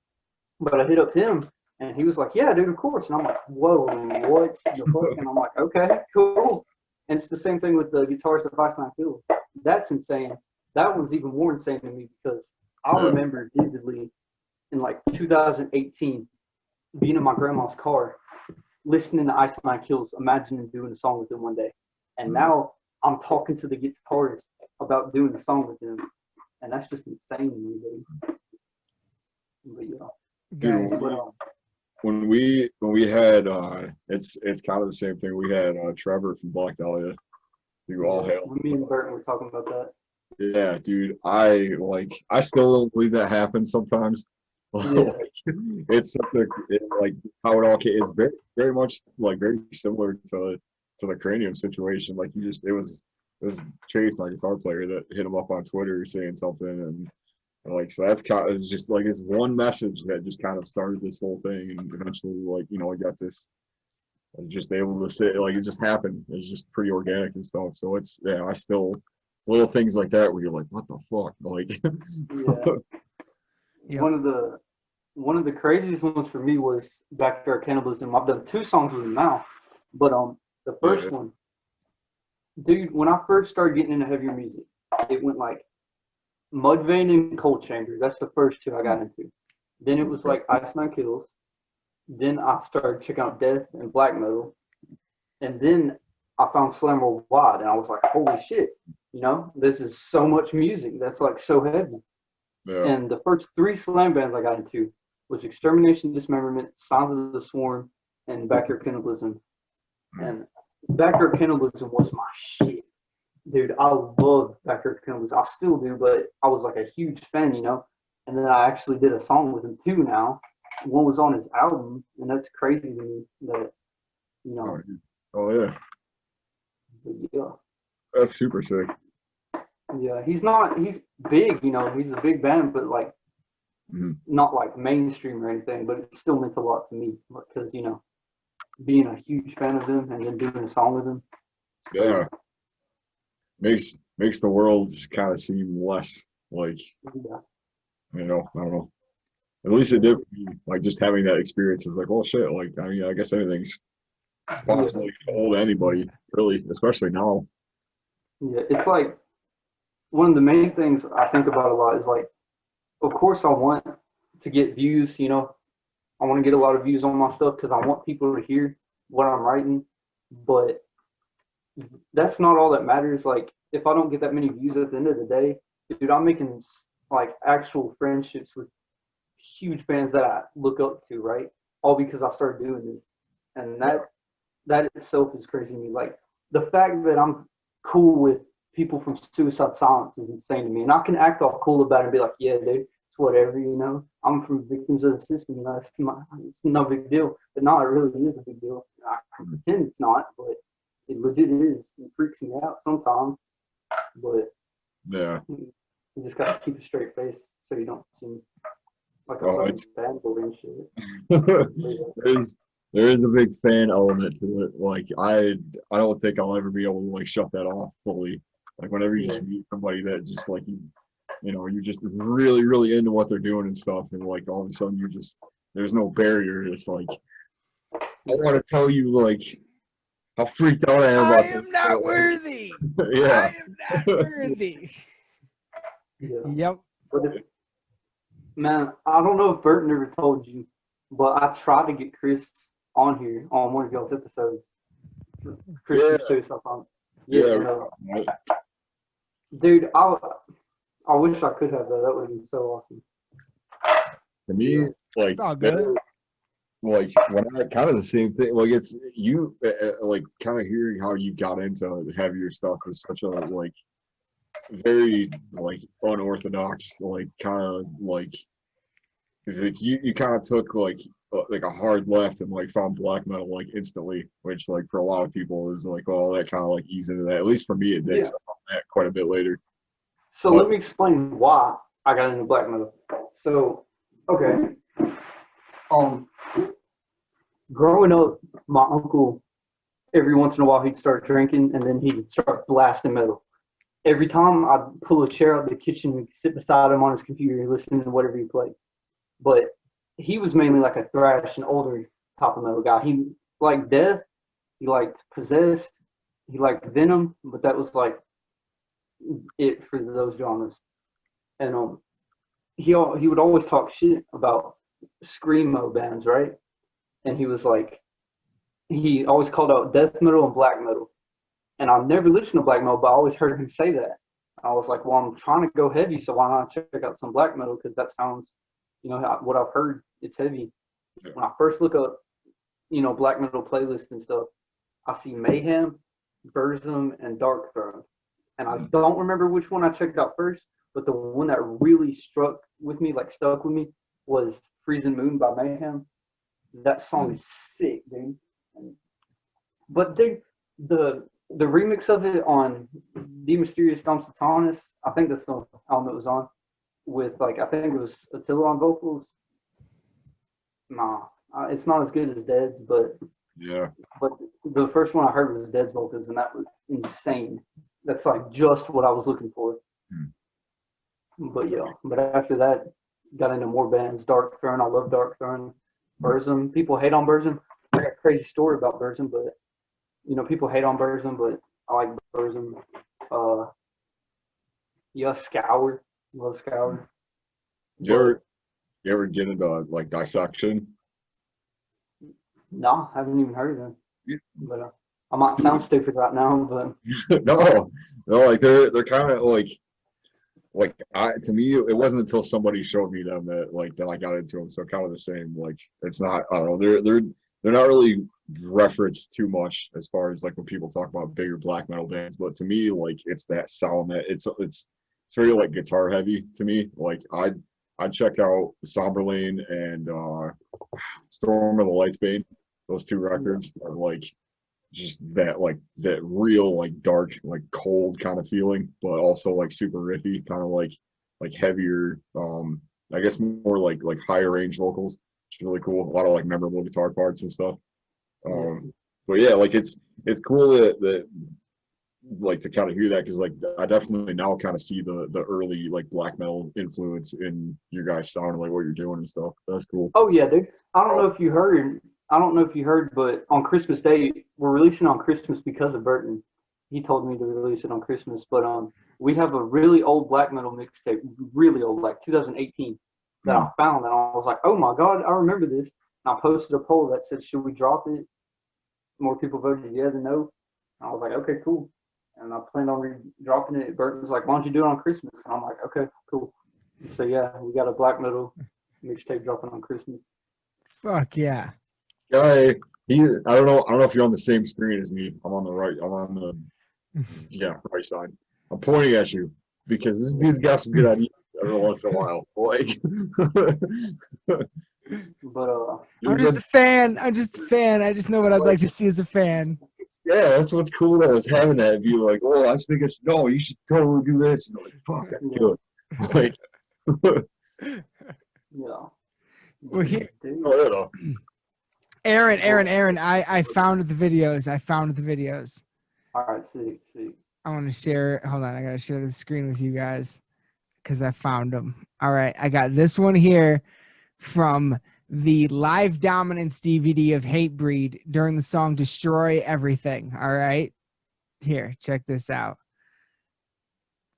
[SPEAKER 4] but I hit up him, and he was like, yeah, dude, of course. And I'm like, whoa, what the fuck? And I'm like, okay, cool. And it's the same thing with the guitarist of Ice Nine Field. That's insane. That one's even more insane to me because I remember vividly in like 2018 being in my grandma's car, listening to Ice Nine Kills, imagining doing a song with him one day. And now I'm talking to the guitarist about doing a song with him. And that's just insane to me, dude. But yeah.
[SPEAKER 2] Guys,
[SPEAKER 1] when we had it's kind of the same thing. We had Trevor from Black Dahlia. You all hail.
[SPEAKER 4] When me and Burton were talking about that.
[SPEAKER 1] Yeah, dude. I still don't believe that happens sometimes.
[SPEAKER 4] Yeah.
[SPEAKER 1] It's something like how it all came. It's very, very much like very similar to the Cranium situation. Like it was Chase, my guitar player, that hit him up on Twitter saying something, and like, so that's kind of, it's just like it's one message that just kind of started this whole thing, and eventually, like, you know, I got this. I was just able to say, like, it just happened. It's just pretty organic and stuff. So it's it's little things like that where you're like, what the fuck, like.
[SPEAKER 4] Yeah. One of the craziest ones for me was Backyard Cannibalism. I've done 2 songs with him now, but the first one, dude, when I first started getting into heavier music, it went like Mudvayne and Cold Chamber. That's the first 2 I got into. Then it was like Ice Nine Kills. Then I started checking out Death and Black Metal. And then I found Slam Worldwide, and I was like, holy shit, you know, this is so much music. That's like so heavy.
[SPEAKER 1] Yeah.
[SPEAKER 4] And the first 3 slam bands I got into was Extermination, Dismemberment, Signs of the Swarm, and Backyard Cannibalism. And Backyard Cannibalism was my shit. Dude, I love Backyard Cannibalism. I still do, but I was like a huge fan, you know. And then I actually did a song with him too now. One was on his album, and that's crazy to me that, you know.
[SPEAKER 1] Oh yeah.
[SPEAKER 4] Yeah.
[SPEAKER 1] That's super sick.
[SPEAKER 4] Yeah, he's big, you know, he's a big band, but like not like mainstream or anything, but it still meant a lot to me because, you know, being a huge fan of him and then doing a song with him.
[SPEAKER 1] Yeah. Makes the world kind of seem less like, you know, I don't know. At least it did for me. Like, just having that experience is like, oh shit, like, I mean, I guess anything's possible to hold anybody, really, especially now.
[SPEAKER 4] Yeah, it's like one of the main things I think about a lot is like, of course I want to get views, you know, I want to get a lot of views on my stuff because I want people to hear what I'm writing, but that's not all that matters. Like, if I don't get that many views at the end of the day, dude, I'm making like actual friendships with huge fans that I look up to, right? All because I started doing this. And that itself is crazy to me. Like, the fact that I'm cool with people from Suicide Silence is insane to me. And I can act all cool about it and be like, yeah, dude, it's whatever, you know. I'm from Victims of the System, you know, it's no big deal. But no, it really is a big deal. I pretend it's not, but it legit is. It freaks me out sometimes. But
[SPEAKER 1] yeah,
[SPEAKER 4] you just gotta keep a straight face so you don't seem like a bad boy and shit.
[SPEAKER 1] There is a big fan element to it. Like, I don't think I'll ever be able to like shut that off fully. Like, whenever you just meet somebody that just like you know, you're just really, really into what they're doing and stuff, and like all of a sudden you're just there's no barrier. It's like I want to tell you like how freaked out I am
[SPEAKER 2] I
[SPEAKER 1] about
[SPEAKER 2] am
[SPEAKER 1] this.
[SPEAKER 2] not worthy.
[SPEAKER 1] Yeah.
[SPEAKER 2] I am not worthy.
[SPEAKER 4] Yeah.
[SPEAKER 2] Yep.
[SPEAKER 4] But man, I don't know if Burton ever told you, but I tried to get Chris on here on one of y'all's episodes. Chris
[SPEAKER 1] Yeah.
[SPEAKER 4] from Show Stuff on.
[SPEAKER 1] Yeah.
[SPEAKER 4] Dude, I wish I could have that. That would have been so awesome.
[SPEAKER 1] To me, like
[SPEAKER 2] It's all good.
[SPEAKER 1] like when I kind of the same thing. Like it's you, like kind of hearing how you got into heavier stuff was such a like very like unorthodox, like kind of like it's like you kind of took like a hard left and like found black metal like instantly, which like for a lot of people is like well that kind of like ease into that. At least for me, it did.
[SPEAKER 4] Yeah.
[SPEAKER 1] 'Cause I found that quite a bit later.
[SPEAKER 4] So let me explain why I got into black metal. So, okay. Growing up, my uncle, every once in a while, he'd start drinking and then he'd start blasting metal. Every time I'd pull a chair out of the kitchen and sit beside him on his computer listening to whatever he played. But he was mainly like a thrash and older type of metal guy. He liked death, he liked possessed, he liked venom, but that was like it for those genres. And he would always talk shit about screamo bands, right? And he was like, he always called out death metal and black metal. And I've never listened to black metal, but I always heard him say that. I was like, well, I'm trying to go heavy, so why not check out some black metal? Because that sounds, what I've heard, it's heavy.
[SPEAKER 1] Yeah.
[SPEAKER 4] When I first look up, black metal playlists and stuff, I see Mayhem, Burzum, and Dark Throne. And I don't remember which one I checked out first, but the one that really stuck with me, was Freezing Moon by Mayhem. That song is sick, dude. But dude, the remix of it on The Mysterious Dom Satanis, I think that's the album it was on, with I think it was Attila on vocals. Nah, it's not as good as Dead's, but
[SPEAKER 1] Yeah.
[SPEAKER 4] But the first one I heard was Dead's vocals, and that was insane. That's like just what I was looking for. But yeah, but after that, got into more bands. Dark Throne, I love Dark Throne. Burzum, people hate on Burzum. I got a crazy story about Burzum, but people hate on Burzum, but I like Burzum. Scour, love Scour.
[SPEAKER 1] You ever get into like dissection?
[SPEAKER 4] No, I haven't even heard of them. But I might sound stupid right now, but
[SPEAKER 1] No, like they're kind of like to me it wasn't until somebody showed me them that I got into them. So kind of the same. Like it's not, I don't know, they're not really referenced too much as far as like when people talk about bigger black metal bands. But to me, like it's that sound that it's very like guitar heavy to me. Like I'd check out Somberlane and Storm of the Lightsbane. Those two records are like just that real like dark, like cold kind of feeling, but also like super riffy, kind of like heavier, I guess more like higher range vocals. It's really cool. A lot of like memorable guitar parts and stuff. But yeah, like it's cool that like to kind of hear that, because like I definitely now kind of see the early like black metal influence in your guys' sound and like what you're doing and stuff. That's cool.
[SPEAKER 4] Oh yeah, dude. I don't know if you heard, but on Christmas Day, we're releasing on Christmas because of Burton. He told me to release it on Christmas, but we have a really old black metal mixtape, really old, like 2018, that I found, and I was like, oh my god, I remember this. And I posted a poll that said, should we drop it? More people voted yeah than no. And I was like, okay, cool. And I planned on dropping it. Burton's like, why don't you do it on Christmas? And I'm like, okay, cool. So yeah, we got a black metal mixtape dropping on Christmas.
[SPEAKER 2] Fuck yeah.
[SPEAKER 1] Guy, I don't know if you're on the same screen as me. I'm on the right. I'm on the right side. I'm pointing at you because this dude's got some good ideas every once in a while. Like,
[SPEAKER 4] but
[SPEAKER 2] I'm just a fan. I just know what I'd like to see as a fan.
[SPEAKER 1] Yeah, that's what's cool though, is having that view. Like, oh, I think I should. No, you should totally do this. And you're like, fuck, that's good. Like,
[SPEAKER 4] yeah.
[SPEAKER 2] Well, here,
[SPEAKER 1] oh,
[SPEAKER 2] Aaron, I found the videos.
[SPEAKER 4] All right, see.
[SPEAKER 2] I want to share. Hold on, I gotta share the screen with you guys because I found them. All right, I got this one here from the live dominance DVD of Hatebreed during the song Destroy Everything. All right. Here, check this out.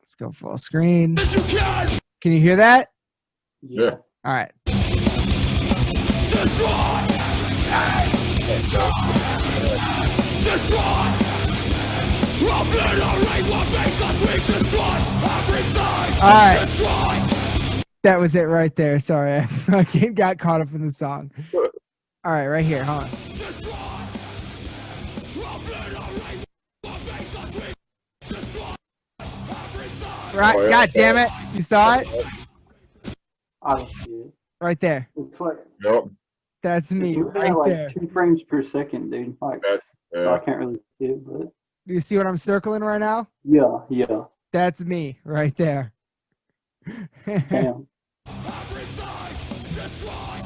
[SPEAKER 2] Let's go full screen. Can you hear that?
[SPEAKER 1] Yeah.
[SPEAKER 2] All right. All right. That was it right there. Sorry, I fucking got caught up in the song. All right, right here. Hold on. Right.
[SPEAKER 1] Oh, yeah.
[SPEAKER 2] God damn it. You saw it?
[SPEAKER 4] I don't see it.
[SPEAKER 2] Right there.
[SPEAKER 4] It's like
[SPEAKER 1] Yep.
[SPEAKER 2] That's me
[SPEAKER 4] it's moving
[SPEAKER 2] right
[SPEAKER 4] at like
[SPEAKER 2] there.
[SPEAKER 4] 2 frames per second, dude. Like
[SPEAKER 1] That's
[SPEAKER 4] I can't really see it, but
[SPEAKER 2] Do you see what I'm circling right now?
[SPEAKER 4] yeah.
[SPEAKER 2] That's me right there.
[SPEAKER 4] Damn.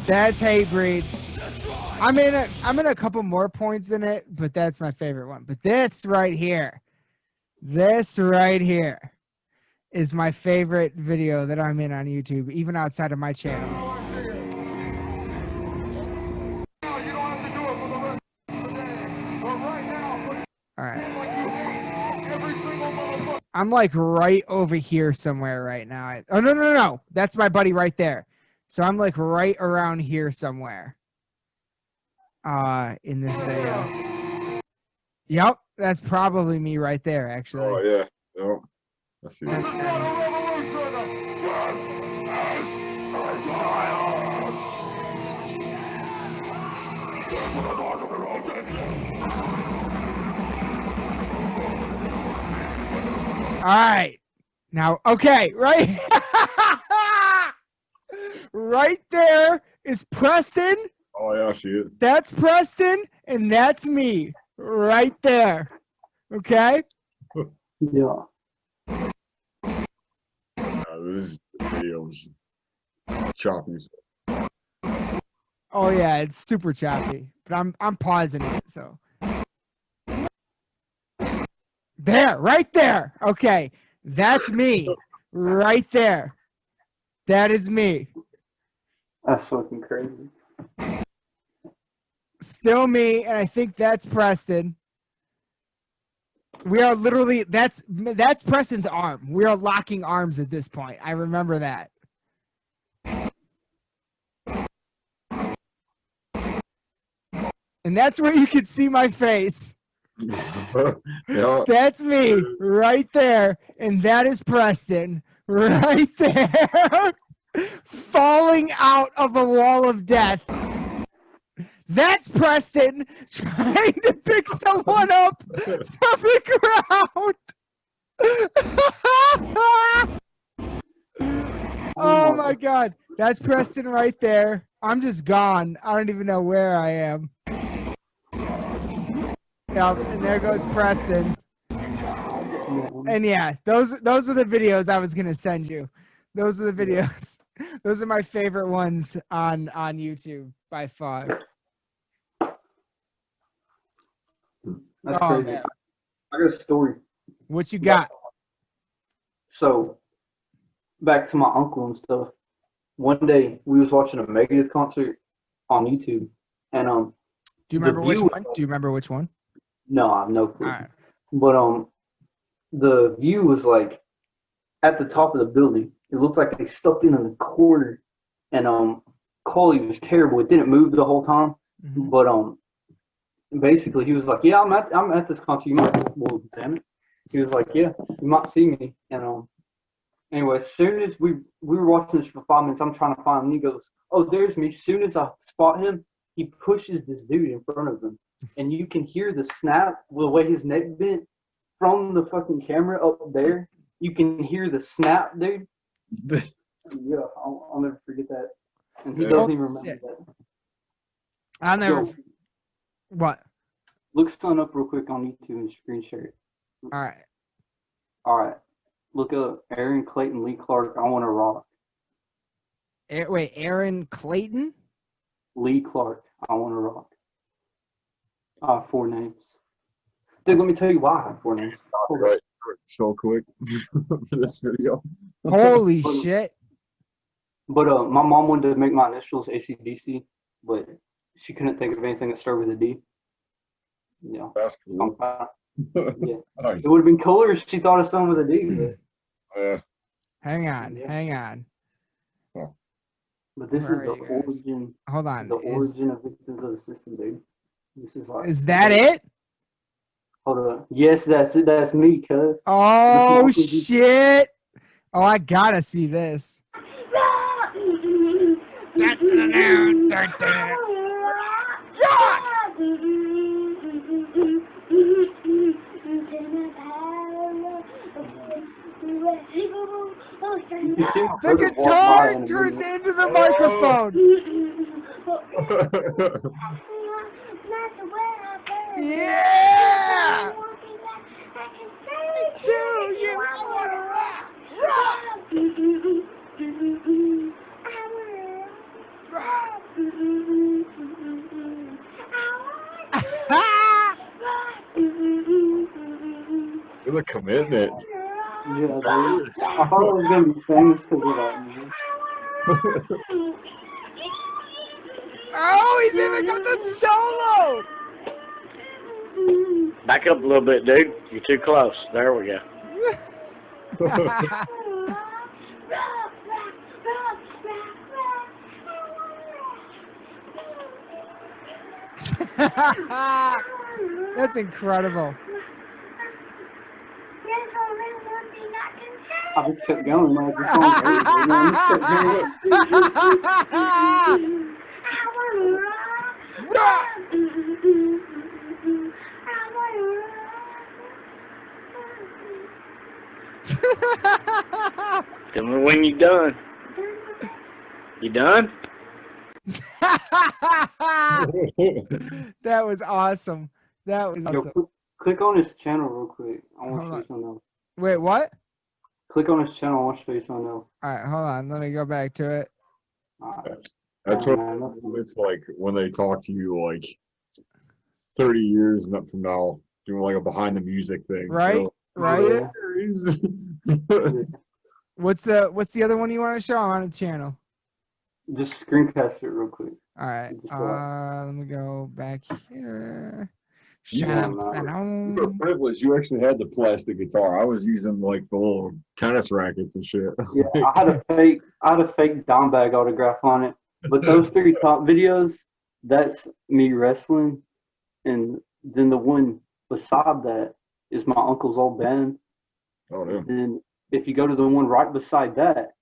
[SPEAKER 2] That's Hatebreed. I'm in a couple more points in it, but that's my favorite one. But this right here is my favorite video that I'm in on YouTube, even outside of my channel. All right. I'm like right over here somewhere right now. Oh, no. That's my buddy right there. So I'm like right around here somewhere. In this video. Yep, that's probably me right there, actually.
[SPEAKER 1] Oh yeah. Yep. I see it.
[SPEAKER 2] All right. Now, okay, right? Right there is Preston.
[SPEAKER 1] Oh yeah, I see it.
[SPEAKER 2] That's Preston, and that's me right there. Okay?
[SPEAKER 4] Yeah.
[SPEAKER 1] This video is choppy.
[SPEAKER 2] Oh yeah, it's super choppy. But I'm pausing it, so. There, right there. Okay. That's me. Right there. That is me.
[SPEAKER 4] That's fucking crazy.
[SPEAKER 2] Still me, and I think that's Preston. We are literally that's Preston's arm. We are locking arms at this point. I remember that. And that's where you can see my face.
[SPEAKER 1] Yeah.
[SPEAKER 2] That's me right there. And that is Preston right there. Falling out of a wall of death. That's Preston trying to pick someone up from the ground. Oh my God. That's Preston right there. I'm just gone. I don't even know where I am. Yep, and there goes Preston. And yeah, those are the videos I was gonna send you. Those are the videos. Those are my favorite ones on YouTube by far.
[SPEAKER 4] That's
[SPEAKER 2] Oh,
[SPEAKER 4] crazy.
[SPEAKER 2] man.
[SPEAKER 4] I got a story.
[SPEAKER 2] What you got?
[SPEAKER 4] So, back to my uncle and stuff. One day we was watching a Megadeth concert on YouTube, and
[SPEAKER 2] Do you remember which
[SPEAKER 4] view-
[SPEAKER 2] one? Do you remember which one?
[SPEAKER 4] no, I have no clue.
[SPEAKER 2] All right.
[SPEAKER 4] But the view was like at the top of the building. It looked like they stuck in the corner, and quality was terrible. It didn't move the whole time,
[SPEAKER 2] Mhm.
[SPEAKER 4] but basically he was like, "Yeah, I'm at this concert. You might, well, damn it." He was like, "Yeah, you might see me." And anyway, as soon as we were watching this for 5 minutes, I'm trying to find him. And he goes, "Oh, there's me." As soon as I spot him, he pushes this dude in front of him, and you can hear the snap the way his neck bent from the fucking camera up there. You can hear the snap, dude. Yeah, I'll never forget that. And he
[SPEAKER 1] Yeah.
[SPEAKER 4] doesn't even remember
[SPEAKER 2] Shit.
[SPEAKER 4] that.
[SPEAKER 2] I'll never.
[SPEAKER 4] Yo,
[SPEAKER 2] What?
[SPEAKER 4] look son up real quick on YouTube and screen share it.
[SPEAKER 2] All right.
[SPEAKER 4] All right. Look up Aaron Clayton Lee Clark. I want to rock.
[SPEAKER 2] Wait, Aaron Clayton?
[SPEAKER 4] Lee Clark. I want to rock. 4 names. Dude, let me tell you why I have 4 names. Hold on.
[SPEAKER 1] Right. So quick for this video.
[SPEAKER 2] Holy shit.
[SPEAKER 4] But my mom wanted to make my initials ACDC, but she couldn't think of anything that started with a D. Yeah.
[SPEAKER 1] That's cool.
[SPEAKER 4] Yeah.
[SPEAKER 1] Nice.
[SPEAKER 4] It would have been cooler if she thought of something with a D. But,
[SPEAKER 1] Yeah.
[SPEAKER 2] Hang on.
[SPEAKER 4] but this
[SPEAKER 2] Where
[SPEAKER 4] is the
[SPEAKER 2] are you guys?
[SPEAKER 4] origin.
[SPEAKER 2] Hold on.
[SPEAKER 4] The origin of victims of the system, dude. This is like.
[SPEAKER 2] Is that it?
[SPEAKER 4] Hold on. Yes, that's it. That's me, cuz.
[SPEAKER 2] Oh shit! Oh, I gotta see this. The guitar turns into the microphone. Yeah! Do you want to rock? Rock!
[SPEAKER 1] It's a commitment.
[SPEAKER 4] Yeah, dude. I thought I was gonna be famous because of that.
[SPEAKER 2] Oh, he's even got the solo!
[SPEAKER 6] Back up a little bit, dude. You're too close. There we go.
[SPEAKER 2] That's incredible.
[SPEAKER 4] I just kept going. Like, the song
[SPEAKER 2] Rock!
[SPEAKER 6] Tell me when you're done. You done?
[SPEAKER 2] That was awesome. That was
[SPEAKER 4] Yo,
[SPEAKER 2] awesome.
[SPEAKER 4] click on his channel real quick. I want to
[SPEAKER 2] Hold
[SPEAKER 4] show
[SPEAKER 2] on.
[SPEAKER 4] you something else.
[SPEAKER 2] Wait, what?
[SPEAKER 4] Click on his channel. I want to show you something else.
[SPEAKER 2] All right, hold on. Let me go back to it.
[SPEAKER 1] That's what it's like when they talk to you like 30 years and up from now, doing like a behind the music thing.
[SPEAKER 2] Right?
[SPEAKER 1] So,
[SPEAKER 2] Right?
[SPEAKER 1] yeah.
[SPEAKER 2] What's the other one you want to show? I'm on the channel.
[SPEAKER 4] Just screencast it real quick.
[SPEAKER 2] All right.
[SPEAKER 4] Just,
[SPEAKER 2] Let me go back here.
[SPEAKER 1] Yeah. You're a privilege. You actually had the plastic guitar. I was using like the little tennis rackets and shit.
[SPEAKER 4] Yeah, I had a fake Dime Bag autograph on it. But those three top videos, that's me wrestling, and then the one beside that is my uncle's old band.
[SPEAKER 1] Oh, yeah.
[SPEAKER 4] Then if you go to the one right beside that,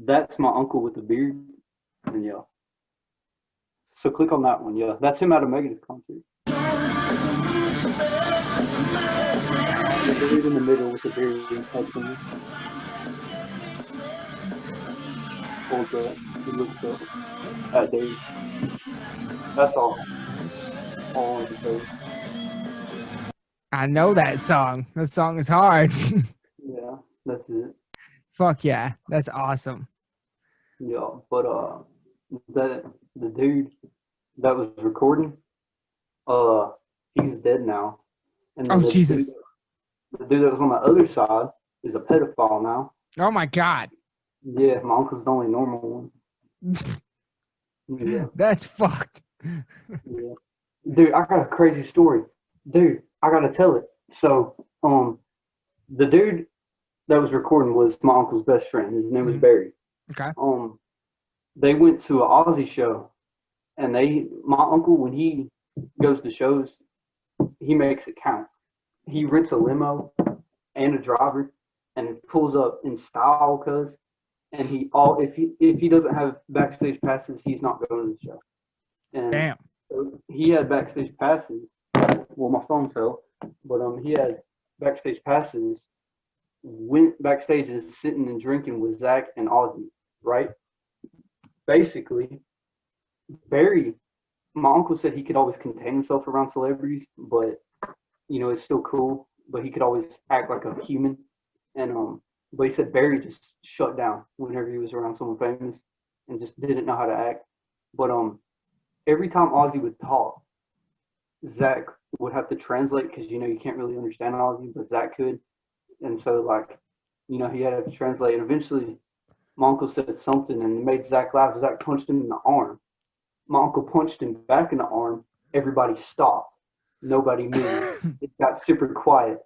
[SPEAKER 4] that's my uncle with the beard. And yeah. So click on that one. Yeah, that's him at a Megadeth concert. The dude in the middle with the beard and touching. Holds up. He looks up at Dave. That's all. All on the face.
[SPEAKER 2] I know that song. That song is hard.
[SPEAKER 4] Yeah, that's it.
[SPEAKER 2] Fuck yeah. That's awesome.
[SPEAKER 4] Yeah, but the dude that was recording, he's dead now. And then
[SPEAKER 2] Oh, Jesus.
[SPEAKER 4] The dude that was on the other side is a pedophile now.
[SPEAKER 2] Oh, my God.
[SPEAKER 4] Yeah, my uncle's the only normal one. Yeah,
[SPEAKER 2] That's fucked.
[SPEAKER 4] yeah. Dude, I got a crazy story. Dude, I gotta tell it. So, the dude that was recording was my uncle's best friend. His name was Barry.
[SPEAKER 2] Okay.
[SPEAKER 4] They went to an Aussie show, and my uncle, when he goes to shows, he makes it count. He rents a limo and a driver, and pulls up in style, and if he doesn't have backstage passes, he's not going to the show. And
[SPEAKER 2] Damn.
[SPEAKER 4] so he had backstage passes. Well, my phone fell, but he had backstage passes. Went backstage and sitting and drinking with Zach and Ozzy, right? Basically, Barry, my uncle said he could always contain himself around celebrities, but it's still cool. But he could always act like a human, and but he said Barry just shut down whenever he was around someone famous and just didn't know how to act. But every time Ozzy would talk, Zach would have to translate because you can't really understand Ozzy, but Zach could. And so, he had to translate. And eventually, my uncle said something and it made Zach laugh. Zach punched him in the arm. my uncle punched him back in the arm. Everybody stopped. Nobody moved. It got super quiet.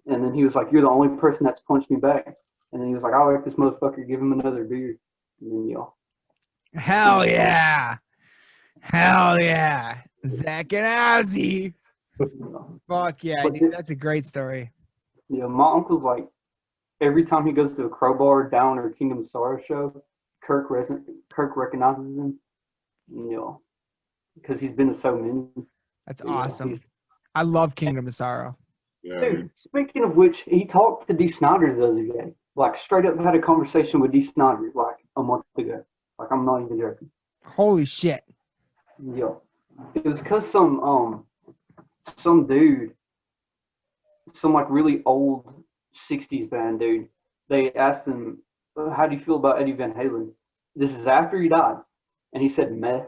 [SPEAKER 4] And then he was like, "You're the only person that's punched me back." And then he was like, "I like this motherfucker. Give him another beer." And then y'all.
[SPEAKER 2] Hell yeah. Hell yeah. Zach and Ozzy. Fuck yeah,
[SPEAKER 4] But
[SPEAKER 2] dude. That's a great story.
[SPEAKER 4] Yeah, my uncle's like, every time he goes to a Crowbar, Down, or Kingdom of Sorrow show, Kirk recognizes him. Because he's been to so many.
[SPEAKER 2] That's awesome. I love Kingdom of Sorrow.
[SPEAKER 1] Yeah,
[SPEAKER 4] Dude, speaking of which, he talked to D. Snyder the other day. Like, straight up had a conversation with D. Snyder, like, a month ago. Like, I'm not even joking.
[SPEAKER 2] Holy shit.
[SPEAKER 4] Yeah. It was because some dude, some, like, really old 60s band dude, they asked him, "How do you feel about Eddie Van Halen?" This is after he died. And he said, "Meh."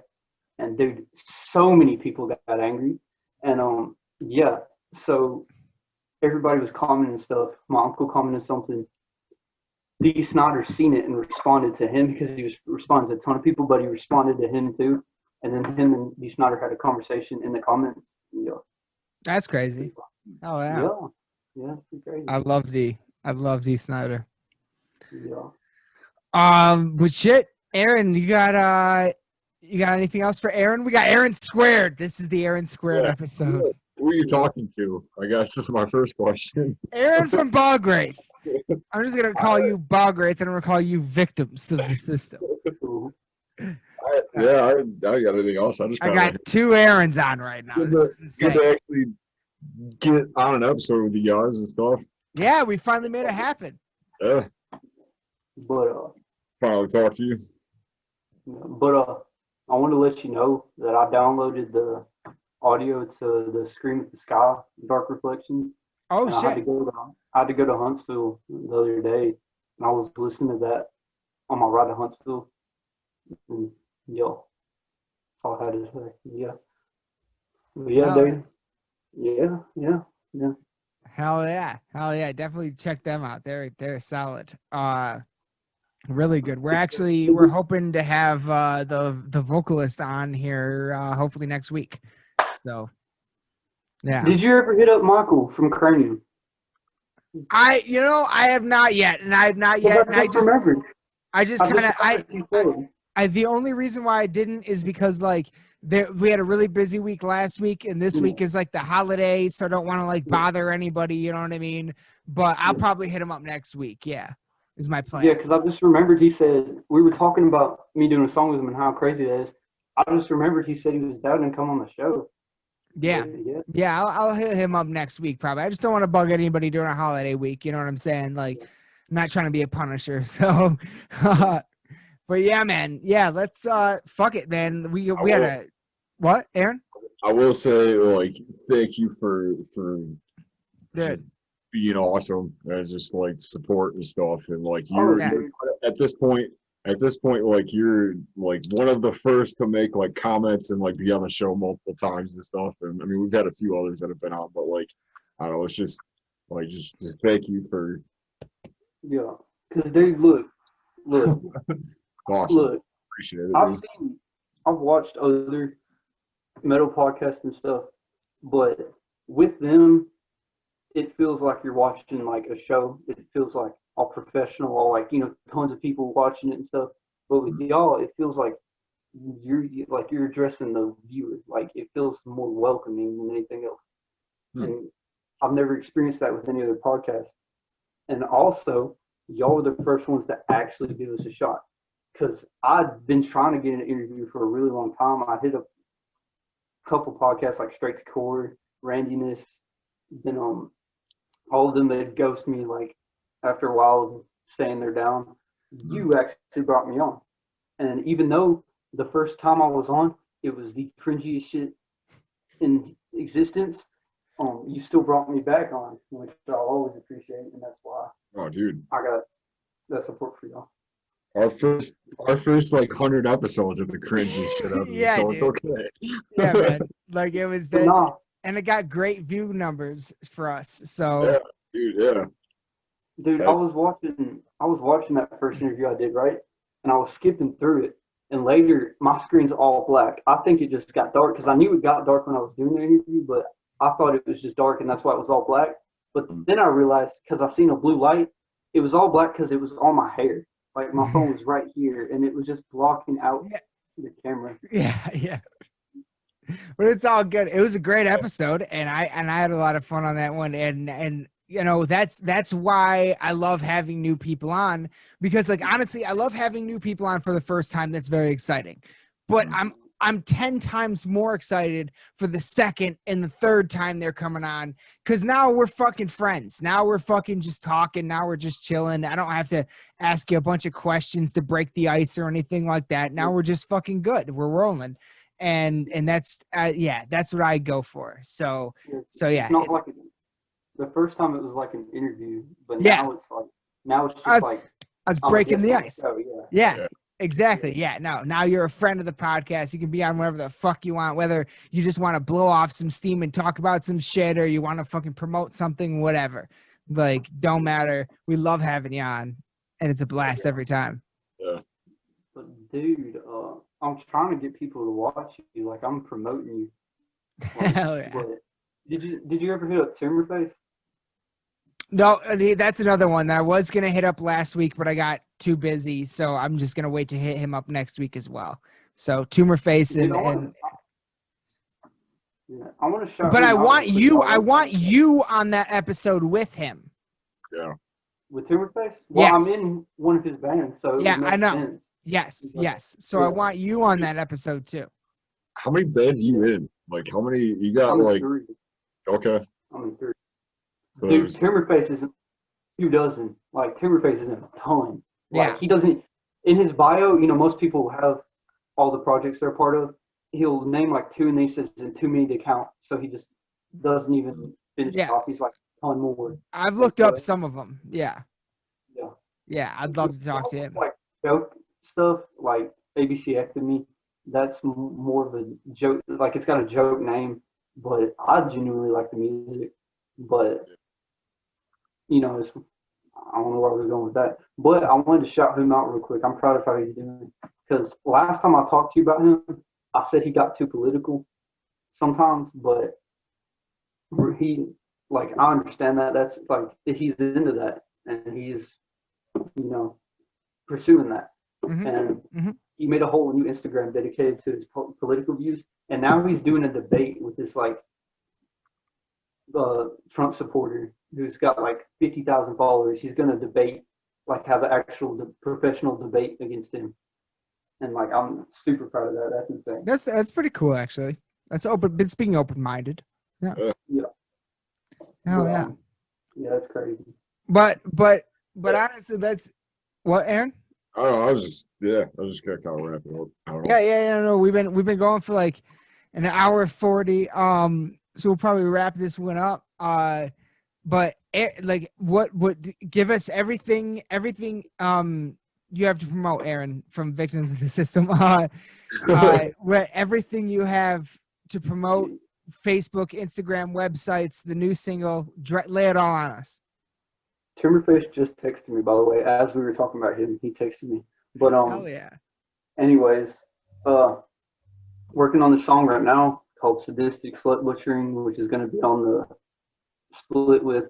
[SPEAKER 4] And, dude, so many people got angry. And, yeah, so everybody was commenting stuff. My uncle commented something. D. Snyder seen it and responded to him because he was responding to a ton of people, but he responded to him too. And then him and D. Snyder had a conversation in the comments. Yeah.
[SPEAKER 2] That's crazy. Oh yeah.
[SPEAKER 4] Yeah, it's crazy.
[SPEAKER 2] I love D. Snyder.
[SPEAKER 4] Yeah.
[SPEAKER 2] But shit, Aaron, you got anything else for Aaron? We got Aaron Squared. This is the Aaron Squared episode.
[SPEAKER 1] Who are you talking to? I guess this is my first question.
[SPEAKER 2] Aaron from Bogwraith. I'm just gonna call you Bogwraith, and I'm gonna call you victims of the system.
[SPEAKER 1] I don't got anything else.
[SPEAKER 2] I got two Aarons on right now.
[SPEAKER 1] Good to actually get on an episode with you guys and stuff.
[SPEAKER 2] Yeah, we finally made it happen.
[SPEAKER 1] Yeah.
[SPEAKER 4] But
[SPEAKER 1] Finally talk to you.
[SPEAKER 4] But I want to let you know that I downloaded the audio to the Scream at the Sky, Dark Reflections.
[SPEAKER 2] Oh,
[SPEAKER 4] and
[SPEAKER 2] shit.
[SPEAKER 4] I had to go to Huntsville the other day, and I was listening to that on my ride to Huntsville. And yeah, that's all I had to say. Yeah. But yeah, dude. Yeah.
[SPEAKER 2] Hell yeah. Definitely check them out. They're solid. Really good. We're hoping to have the vocalist on here hopefully next week. So yeah.
[SPEAKER 4] Did you ever hit up Michael from Cranium?
[SPEAKER 2] I have not yet, and I have not yet, and I just the only reason why I didn't is because like we had a really busy week last week, and this week is like the holiday, so I don't want to like bother anybody, you know what I mean? But I'll probably hit him up next week. Yeah, is my plan.
[SPEAKER 4] Yeah, because I just remembered he said we were talking about me doing a song with him and how crazy it is. I just remembered he said he was down and come on the show.
[SPEAKER 2] Yeah. I'll hit him up next week probably. I just don't want to bug anybody during a holiday week. You know what I'm saying? Like, I'm not trying to be a punisher. So, but yeah, man. Yeah, let's fuck it, man. We had a what, Aaron?
[SPEAKER 1] I will say, like, thank you for being awesome and just like support and stuff, and like you're at this point, like you're like one of the first to make like comments and like be on the show multiple times and stuff. And I mean, we've had a few others that have been on, but like I don't know, it's just like just thank you for.
[SPEAKER 4] Yeah, because dude, look,
[SPEAKER 1] awesome.
[SPEAKER 4] Look,
[SPEAKER 1] appreciate it.
[SPEAKER 4] I've watched other metal podcasts and stuff, but with them, it feels like you're watching like a show. It feels like all professional, all like, tons of people watching it and stuff. But with y'all, it feels like you're addressing the viewer. Like it feels more welcoming than anything else. And I've never experienced that with any other podcast. And also, y'all were the first ones to actually give us a shot. Because I've been trying to get an interview for a really long time. I hit a couple podcasts like Straight to Core, Randiness, then all of them they'd ghost me like after a while of saying they're down. You actually brought me on. And even though the first time I was on, it was the cringiest shit in existence, you still brought me back on, which I'll always appreciate, and that's why I got that support for y'all.
[SPEAKER 1] Our first like 100 episodes of the cringy shit ever.
[SPEAKER 2] Yeah,
[SPEAKER 1] so
[SPEAKER 2] dude.
[SPEAKER 1] It's okay.
[SPEAKER 2] Yeah, man. Like it was that, and it got great view numbers for us. So
[SPEAKER 4] Dude, I was watching that first interview I did, right? And I was skipping through it, And later, my screen's all black. I think it just got dark because I knew it got dark when I was doing the interview, but I thought it was just dark and that's why it was all black. But then I realized because I seen a blue light, it was all black because it was on my hair. Like my phone was right here and it was just blocking out the camera.
[SPEAKER 2] Yeah. But it's all good. It was a great episode, and I had a lot of fun on that one. And you know, that's why I love having new people on, because like honestly, I love having new people on for the first time. That's very exciting. But I'm 10 times more excited for the second and the third time they're coming on, because now we're fucking friends. Now we're fucking just talking. Now we're just chilling. I don't have to ask you a bunch of questions to break the ice or anything like that. Now we're just fucking good. We're rolling. And that's that's what I go for. So yeah.
[SPEAKER 4] It's not like the first time it was like an interview, but now it's just
[SPEAKER 2] I was breaking the ice.
[SPEAKER 4] Oh,
[SPEAKER 2] Yeah. Exactly. Yeah. Now you're a friend of the podcast. You can be on whatever the fuck you want, whether you just want to blow off some steam and talk about some shit, or you want to fucking promote something, whatever. Like, don't matter. We love having you on, and it's a blast every time.
[SPEAKER 1] Yeah.
[SPEAKER 4] But dude, I'm trying to get people to watch you. Like, I'm promoting you. Like,
[SPEAKER 2] Hell yeah.
[SPEAKER 4] but did you ever hit up Timberface?
[SPEAKER 2] No, that's another one that I was going to hit up last week, but I got too busy. So I'm just going to wait to hit him up next week as well. So Tumorface and
[SPEAKER 4] I want to shout.
[SPEAKER 2] But I want you on that episode with him.
[SPEAKER 1] Yeah.
[SPEAKER 4] With Timberface? Well,
[SPEAKER 2] yes.
[SPEAKER 4] I'm in one of his bands, so
[SPEAKER 2] yeah, I know.
[SPEAKER 4] Sense.
[SPEAKER 2] Yes. So I want you on that episode too.
[SPEAKER 1] How many bands are you in? Like, how many you got?
[SPEAKER 4] I'm
[SPEAKER 1] like,
[SPEAKER 4] 3.
[SPEAKER 1] Okay.
[SPEAKER 4] I'm in 3.
[SPEAKER 1] So
[SPEAKER 4] Dude, Timberface isn't 2 dozen. Like, Timberface isn't a ton. Like, he doesn't, in his bio, you know, most people have all the projects they're part of. He'll name like 2 and then he says it's too many to count. So he just doesn't even finish it off. He's like a ton more.
[SPEAKER 2] I've looked up some of them. Yeah.
[SPEAKER 4] Yeah.
[SPEAKER 2] Yeah, I'd love to talk to him.
[SPEAKER 4] Like joke stuff, like ABCectomy, that's more of a joke. Like, it's got a joke name, but I genuinely like the music. But, you know, I don't know where we're going with that. But I wanted to shout him out real quick. I'm proud of how he's doing. Because last time I talked to you about him, I said he got too political sometimes, but he, like, I understand that. That's like, he's into that, and he's, you know, pursuing that. And he made a whole new Instagram dedicated to his political views, and now he's doing a debate with this, like, Trump supporter who's got like 50,000 followers. He's going to debate, like, have an actual professional debate against him. And like, I'm super proud of that. That's insane.
[SPEAKER 2] That's pretty cool, actually. That's open. It's being open-minded. Yeah. Hell yeah.
[SPEAKER 4] Yeah, that's crazy.
[SPEAKER 2] But honestly, that's what, Aaron?
[SPEAKER 1] I don't know. I was just gonna kind of wrap it up. I don't know.
[SPEAKER 2] Yeah. No, we've been going for like an hour 40. So we'll probably wrap this one up. But like, what give us everything you have to promote, Aaron, from Victims of the System. What everything you have to promote, Facebook, Instagram, websites, the new single, lay it all on us.
[SPEAKER 4] Timberface just texted me, by the way, as we were talking about him. He texted me. But
[SPEAKER 2] hell yeah.
[SPEAKER 4] Anyways, working on the song right now called Sadistic Slut Butchering, which is going to be on the split with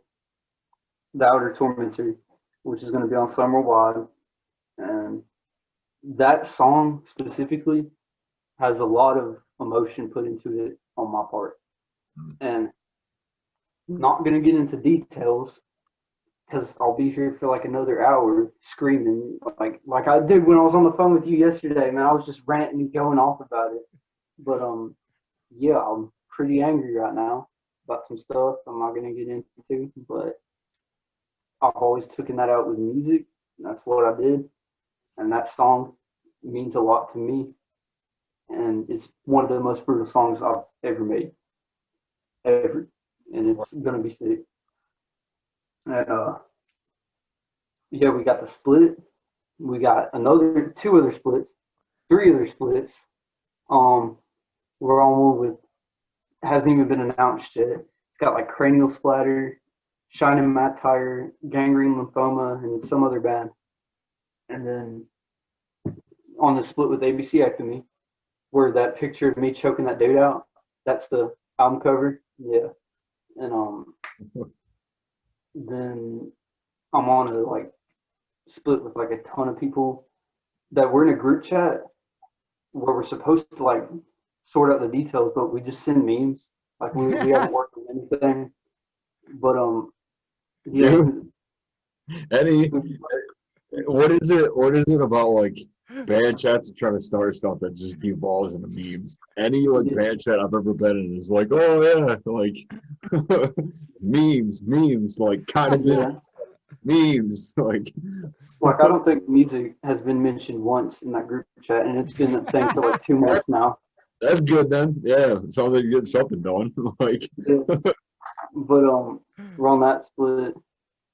[SPEAKER 4] The Outer Tormentor, which is going to be on Summer Wide. And that song specifically has a lot of emotion put into it on my part. And not going to get into details because I'll be here for like another hour screaming like I did when I was on the phone with you yesterday, man. I was just ranting and going off about it. But yeah, I'm pretty angry right now about some stuff I'm not going to get into, but I've always taken that out with music. That's what I did. And that song means a lot to me. And it's one of the most brutal songs I've ever made. Ever. And it's going to be sick. And yeah, we got the split. We got 2 other splits, 3 other splits. We're on one with, hasn't even been announced yet. It's got like Cranial Splatter, Shining Matte Tire, Gangrene Lymphoma, and some other band. And then on the split with ABC After Me, where that picture of me choking that dude out, that's the album cover. Yeah. And then I'm on a like split with like a ton of people that we're in a group chat where we're supposed to like sort out the details, but we just send memes. Like we haven't worked on anything. But yeah.
[SPEAKER 1] Any what is it about like band chats trying to start stuff that just devolves into memes? Any like band chat I've ever been in is like, oh yeah, like memes, like kind of memes, like
[SPEAKER 4] I don't think music has been mentioned once in that group chat, and it's been a thing for like 2 months now.
[SPEAKER 1] That's good then. Yeah, it sounds like you get something done. Like,
[SPEAKER 4] yeah. But we're on that split.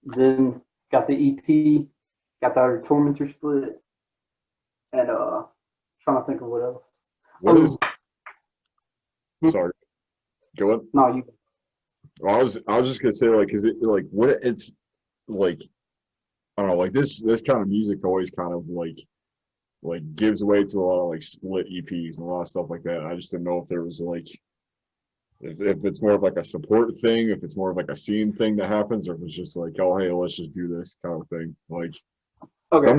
[SPEAKER 4] Then got the EP, got the Outer Tormentor split, and trying to think of what else.
[SPEAKER 1] What is? Sorry, go on.
[SPEAKER 4] No, you.
[SPEAKER 1] Well, I was just gonna say like, is it like what it's like? I don't know, like this kind of music always kind of like gives way to a lot of like split EPs and a lot of stuff like that. I just didn't know if there was like if it's more of like a support thing, if it's more of like a scene thing that happens, or if it's just like, oh hey, let's just do this kind of thing. Like,
[SPEAKER 4] okay,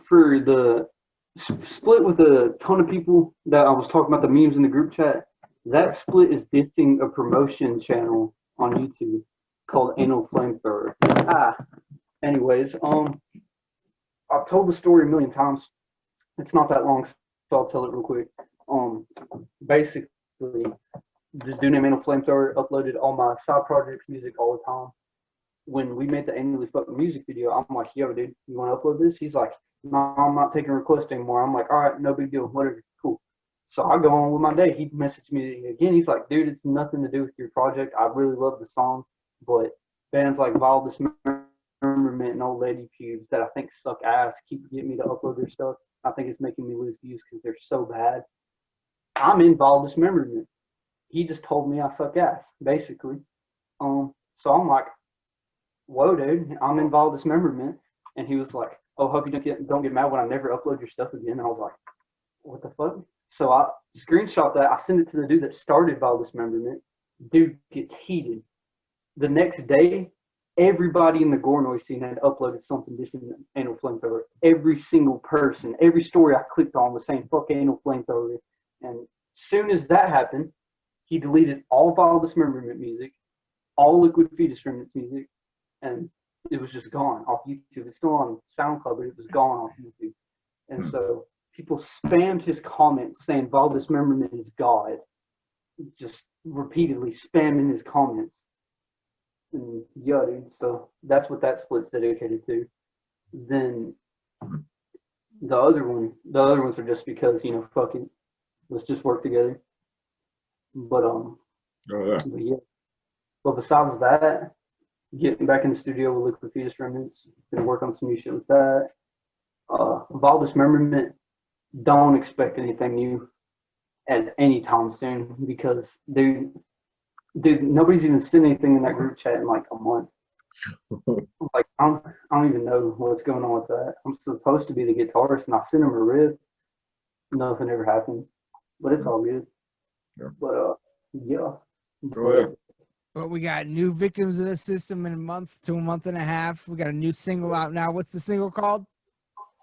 [SPEAKER 4] for the split with a ton of people that I was talking about the memes in the group chat, that split is dissing a promotion channel on YouTube called Anal Flamethrower. Anyways, I've told the story a million times. It's not that long, so I'll tell it real quick. Basically, this dude named Anal Flamethrower uploaded all my side projects music all the time. When we made the Annually Fucking music video, I'm like, yo, dude, you want to upload this? He's like, no, I'm not taking requests anymore. I'm like, all right, no big deal, whatever, cool. So I go on with my day. He messaged me again. He's like, dude, it's nothing to do with your project. I really love the song, but bands like Vile Dismemberment and Old Lady Pubes that I think suck ass keep getting me to upload their stuff. I think it's making me lose views because they're so bad. I'm in Vile Dismemberment. He just told me I suck ass, basically. So I'm like, whoa, dude, I'm in Vile Dismemberment. And he was like, oh, hope you don't get mad when I never upload your stuff again. And I was like, what the fuck? So I screenshot that. I sent it to the dude that started Vile Dismemberment. Dude gets heated. The next day, everybody in the gore noise scene had uploaded something dissing Anal Flamethrower. Every single person, every story I clicked on was saying fuck Anal Flamethrower. And as soon as that happened, he deleted all Vile Dismemberment music, all Liquid Fetus Remnants music, and it was just gone off YouTube. It's still on SoundCloud, but it was gone off YouTube. And so people spammed his comments saying Vile Dismemberment is God, just repeatedly spamming his comments. And yeah, dude. So that's what that split's dedicated to. Then the other ones are just because, you know, fuck it, let's just work together. But but yeah. But besides that, getting back in the studio with Liquid Fetus Remnants, gonna work on some new shit with that. Vile Dismemberment, don't expect anything new at any time soon because dude, nobody's even sent anything in that group chat in like a month. Like I don't even know what's going on with that. I'm supposed to be the guitarist, and I sent him a riff. Nothing ever happened, but it's all good.
[SPEAKER 1] Yeah.
[SPEAKER 4] But yeah.
[SPEAKER 2] But we got new victims of the system in a month to a month and a half. We got a new single out now. What's the single called?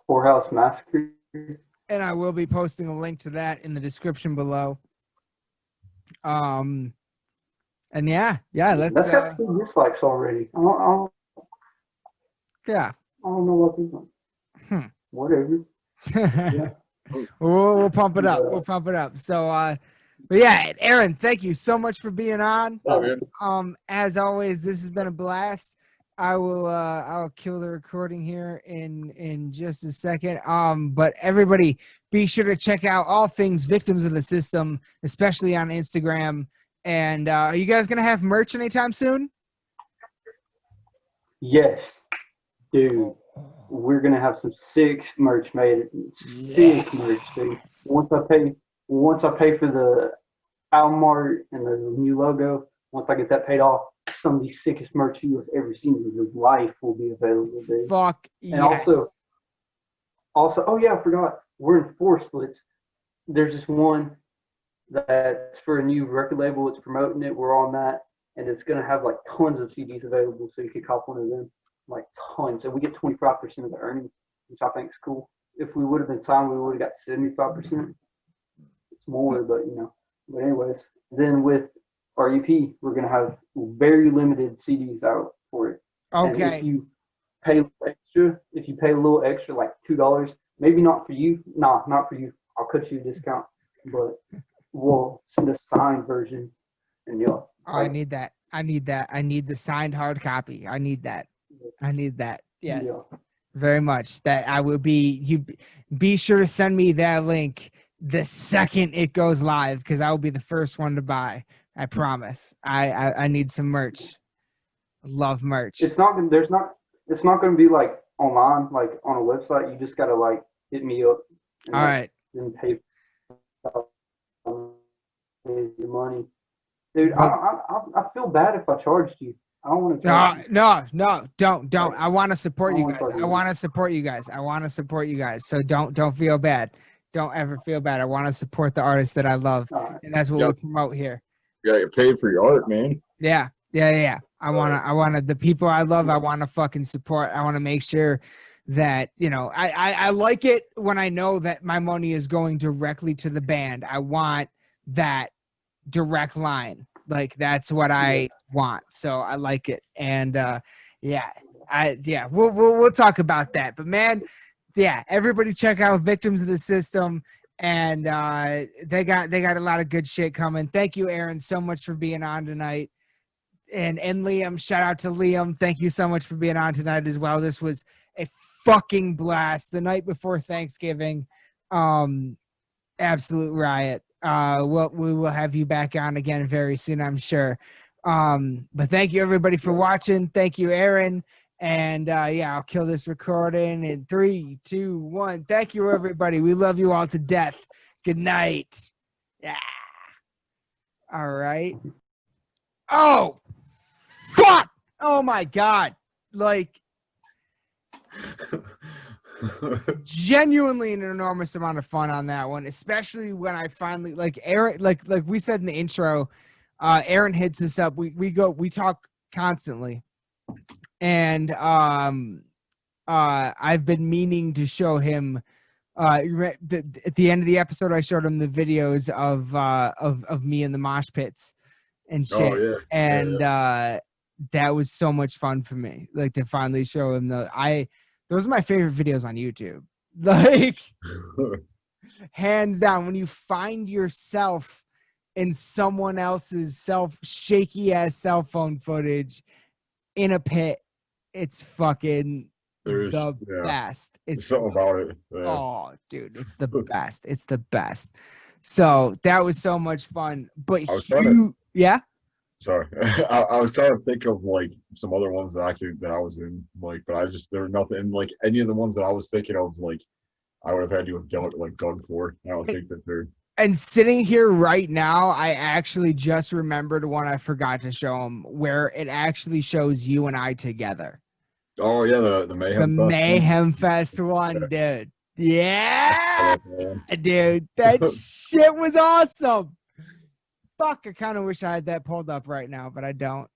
[SPEAKER 4] Whorehouse Massacre.
[SPEAKER 2] And I will be posting a link to that in the description below. And yeah, let's.
[SPEAKER 4] That's got 2 dislikes already. I don't know what these are. Whatever.
[SPEAKER 2] Yeah. We'll pump it up. We'll pump it up. So, but yeah, Aaron, thank you so much for being on. As always, this has been a blast. I'll kill the recording here in just a second. But everybody, be sure to check out all things Victims of the System, especially on Instagram. And are you guys gonna have merch anytime soon?
[SPEAKER 4] Yes, dude. We're gonna have some sick merch made. Sick merch, dude. Once I pay for the album art and the new logo, once I get that paid off, some of the sickest merch you have ever seen in your life will be available, dude.
[SPEAKER 2] Fuck
[SPEAKER 4] and yes. Also, oh yeah, I forgot. We're in 4 splits. There's just one that's for a new record label. It's promoting it. We're on that, and it's gonna have like tons of CDs available, so you could cop one of them, like tons. And we get 25% of the earnings, which I think is cool. If we would have been signed, we would have got 75%. It's more, but you know. But anyways, then with our EP, we're gonna have very limited CDs out for it. And
[SPEAKER 2] Okay.
[SPEAKER 4] if you pay extra, if you pay a little extra, like $2, maybe not for you. Nah, not for you. I'll cut you a discount, but we'll send a signed version, and you'll.
[SPEAKER 2] Oh, I need that. I need that. I need the signed hard copy. I need that. I need that. Yes.
[SPEAKER 4] Yeah.
[SPEAKER 2] Very much. That I will be. You be sure to send me that link the second it goes live, because I will be the first one to buy. I promise. I need some merch. Love merch.
[SPEAKER 4] It's not. There's not. It's not going to be like online, like on a website. You just got to like hit me up. And,
[SPEAKER 2] All
[SPEAKER 4] like,
[SPEAKER 2] right.
[SPEAKER 4] Then pay the money, dude. I feel bad if I charged you. I don't want to charge you.
[SPEAKER 2] No, don't.
[SPEAKER 4] Like,
[SPEAKER 2] I want to support
[SPEAKER 4] I
[SPEAKER 2] you
[SPEAKER 4] don't
[SPEAKER 2] guys.
[SPEAKER 4] wanna charge
[SPEAKER 2] I
[SPEAKER 4] you.
[SPEAKER 2] want to support you guys. I want to support you guys. So don't feel bad. Don't ever feel bad. I want to support the artists that I love,
[SPEAKER 4] All right.
[SPEAKER 2] and that's what we promote here.
[SPEAKER 1] You gotta get paid for your art, man.
[SPEAKER 2] Yeah. I wanna the people I love. I want to fucking support. I want to make sure that, you know, I like it when I know that my money is going directly to the band. I want that direct line. Like that's what I want. So I like it. And we'll talk about that. But man, yeah, everybody check out Victims of the System. And they got a lot of good shit coming. Thank you, Aaron, so much for being on tonight. And Liam, shout out to Liam. Thank you so much for being on tonight as well. This was a fucking blast. The night before Thanksgiving. Absolute riot. We will have you back on again very soon, I'm sure. But thank you everybody for watching. Thank you, Aaron. And I'll kill this recording in 3, 2, 1. Thank you, everybody. We love you all to death. Good night. Yeah. All right. Oh, fuck. Oh my God. Like, genuinely an enormous amount of fun on that one, especially when I finally, like, Aaron, like we said in the intro, Aaron hits us up. We talk constantly. And I've been meaning to show him at the end of the episode. I showed him the videos of me in the mosh pits and shit.
[SPEAKER 1] Oh, yeah.
[SPEAKER 2] And that was so much fun for me, like, to finally show him those are my favorite videos on YouTube. Like, hands down, when you find yourself in someone else's shaky ass cell phone footage in a pit, it's fucking the best. It's
[SPEAKER 1] something about it. Yeah.
[SPEAKER 2] Oh, dude, it's the best. It's the best. So that was so much fun. But yeah.
[SPEAKER 1] Sorry, I was trying to think of like some other ones that I was in, like, but there was nothing like any of the ones that I was thinking of, like I would have had to have gone for. I don't think that they're. And
[SPEAKER 2] sitting here right now, I actually just remembered one I forgot to show him, where it actually shows you and I together.
[SPEAKER 1] Oh yeah, the
[SPEAKER 2] Mayhem Fest one, dude. Yeah, dude, that shit was awesome. Fuck, I kind of wish I had that pulled up right now, but I don't.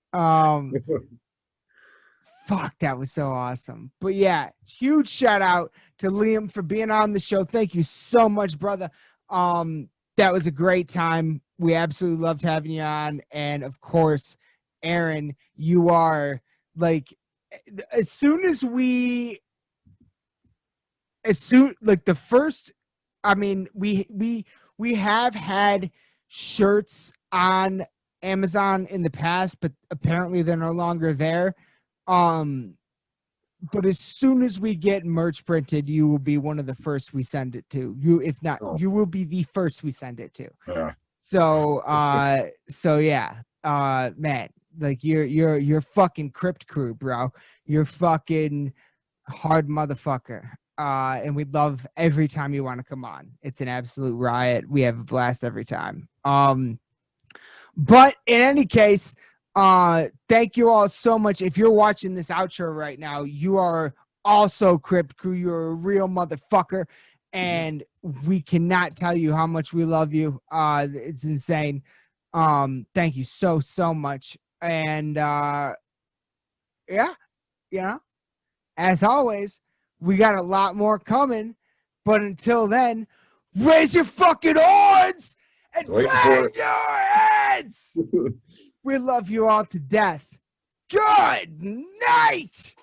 [SPEAKER 2] Fuck, that was so awesome. But yeah, huge shout out to Liam for being on the show. Thank you so much, brother. That was a great time. We absolutely loved having you on. And of course, Aaron, you are like, the first, I mean, we have had shirts on Amazon in the past, but apparently they're no longer there. But as soon as we get merch printed, you will be one of the first we send it to. If not, you will be the first we send it to.
[SPEAKER 1] Yeah.
[SPEAKER 2] So yeah, man, like you're fucking Crypt Crew, bro. You're fucking hard motherfucker. And we'd love every time you want to come on. It's an absolute riot. We have a blast every time. But in any case, thank you all so much. If you're watching this outro right now, you are Also, Crypt Crew, you're a real motherfucker, and we cannot tell you how much we love you. It's insane. Thank you so much. And yeah, as always, we got a lot more coming. But until then, raise your fucking horns and bang your heads. We love you all to death. Good night.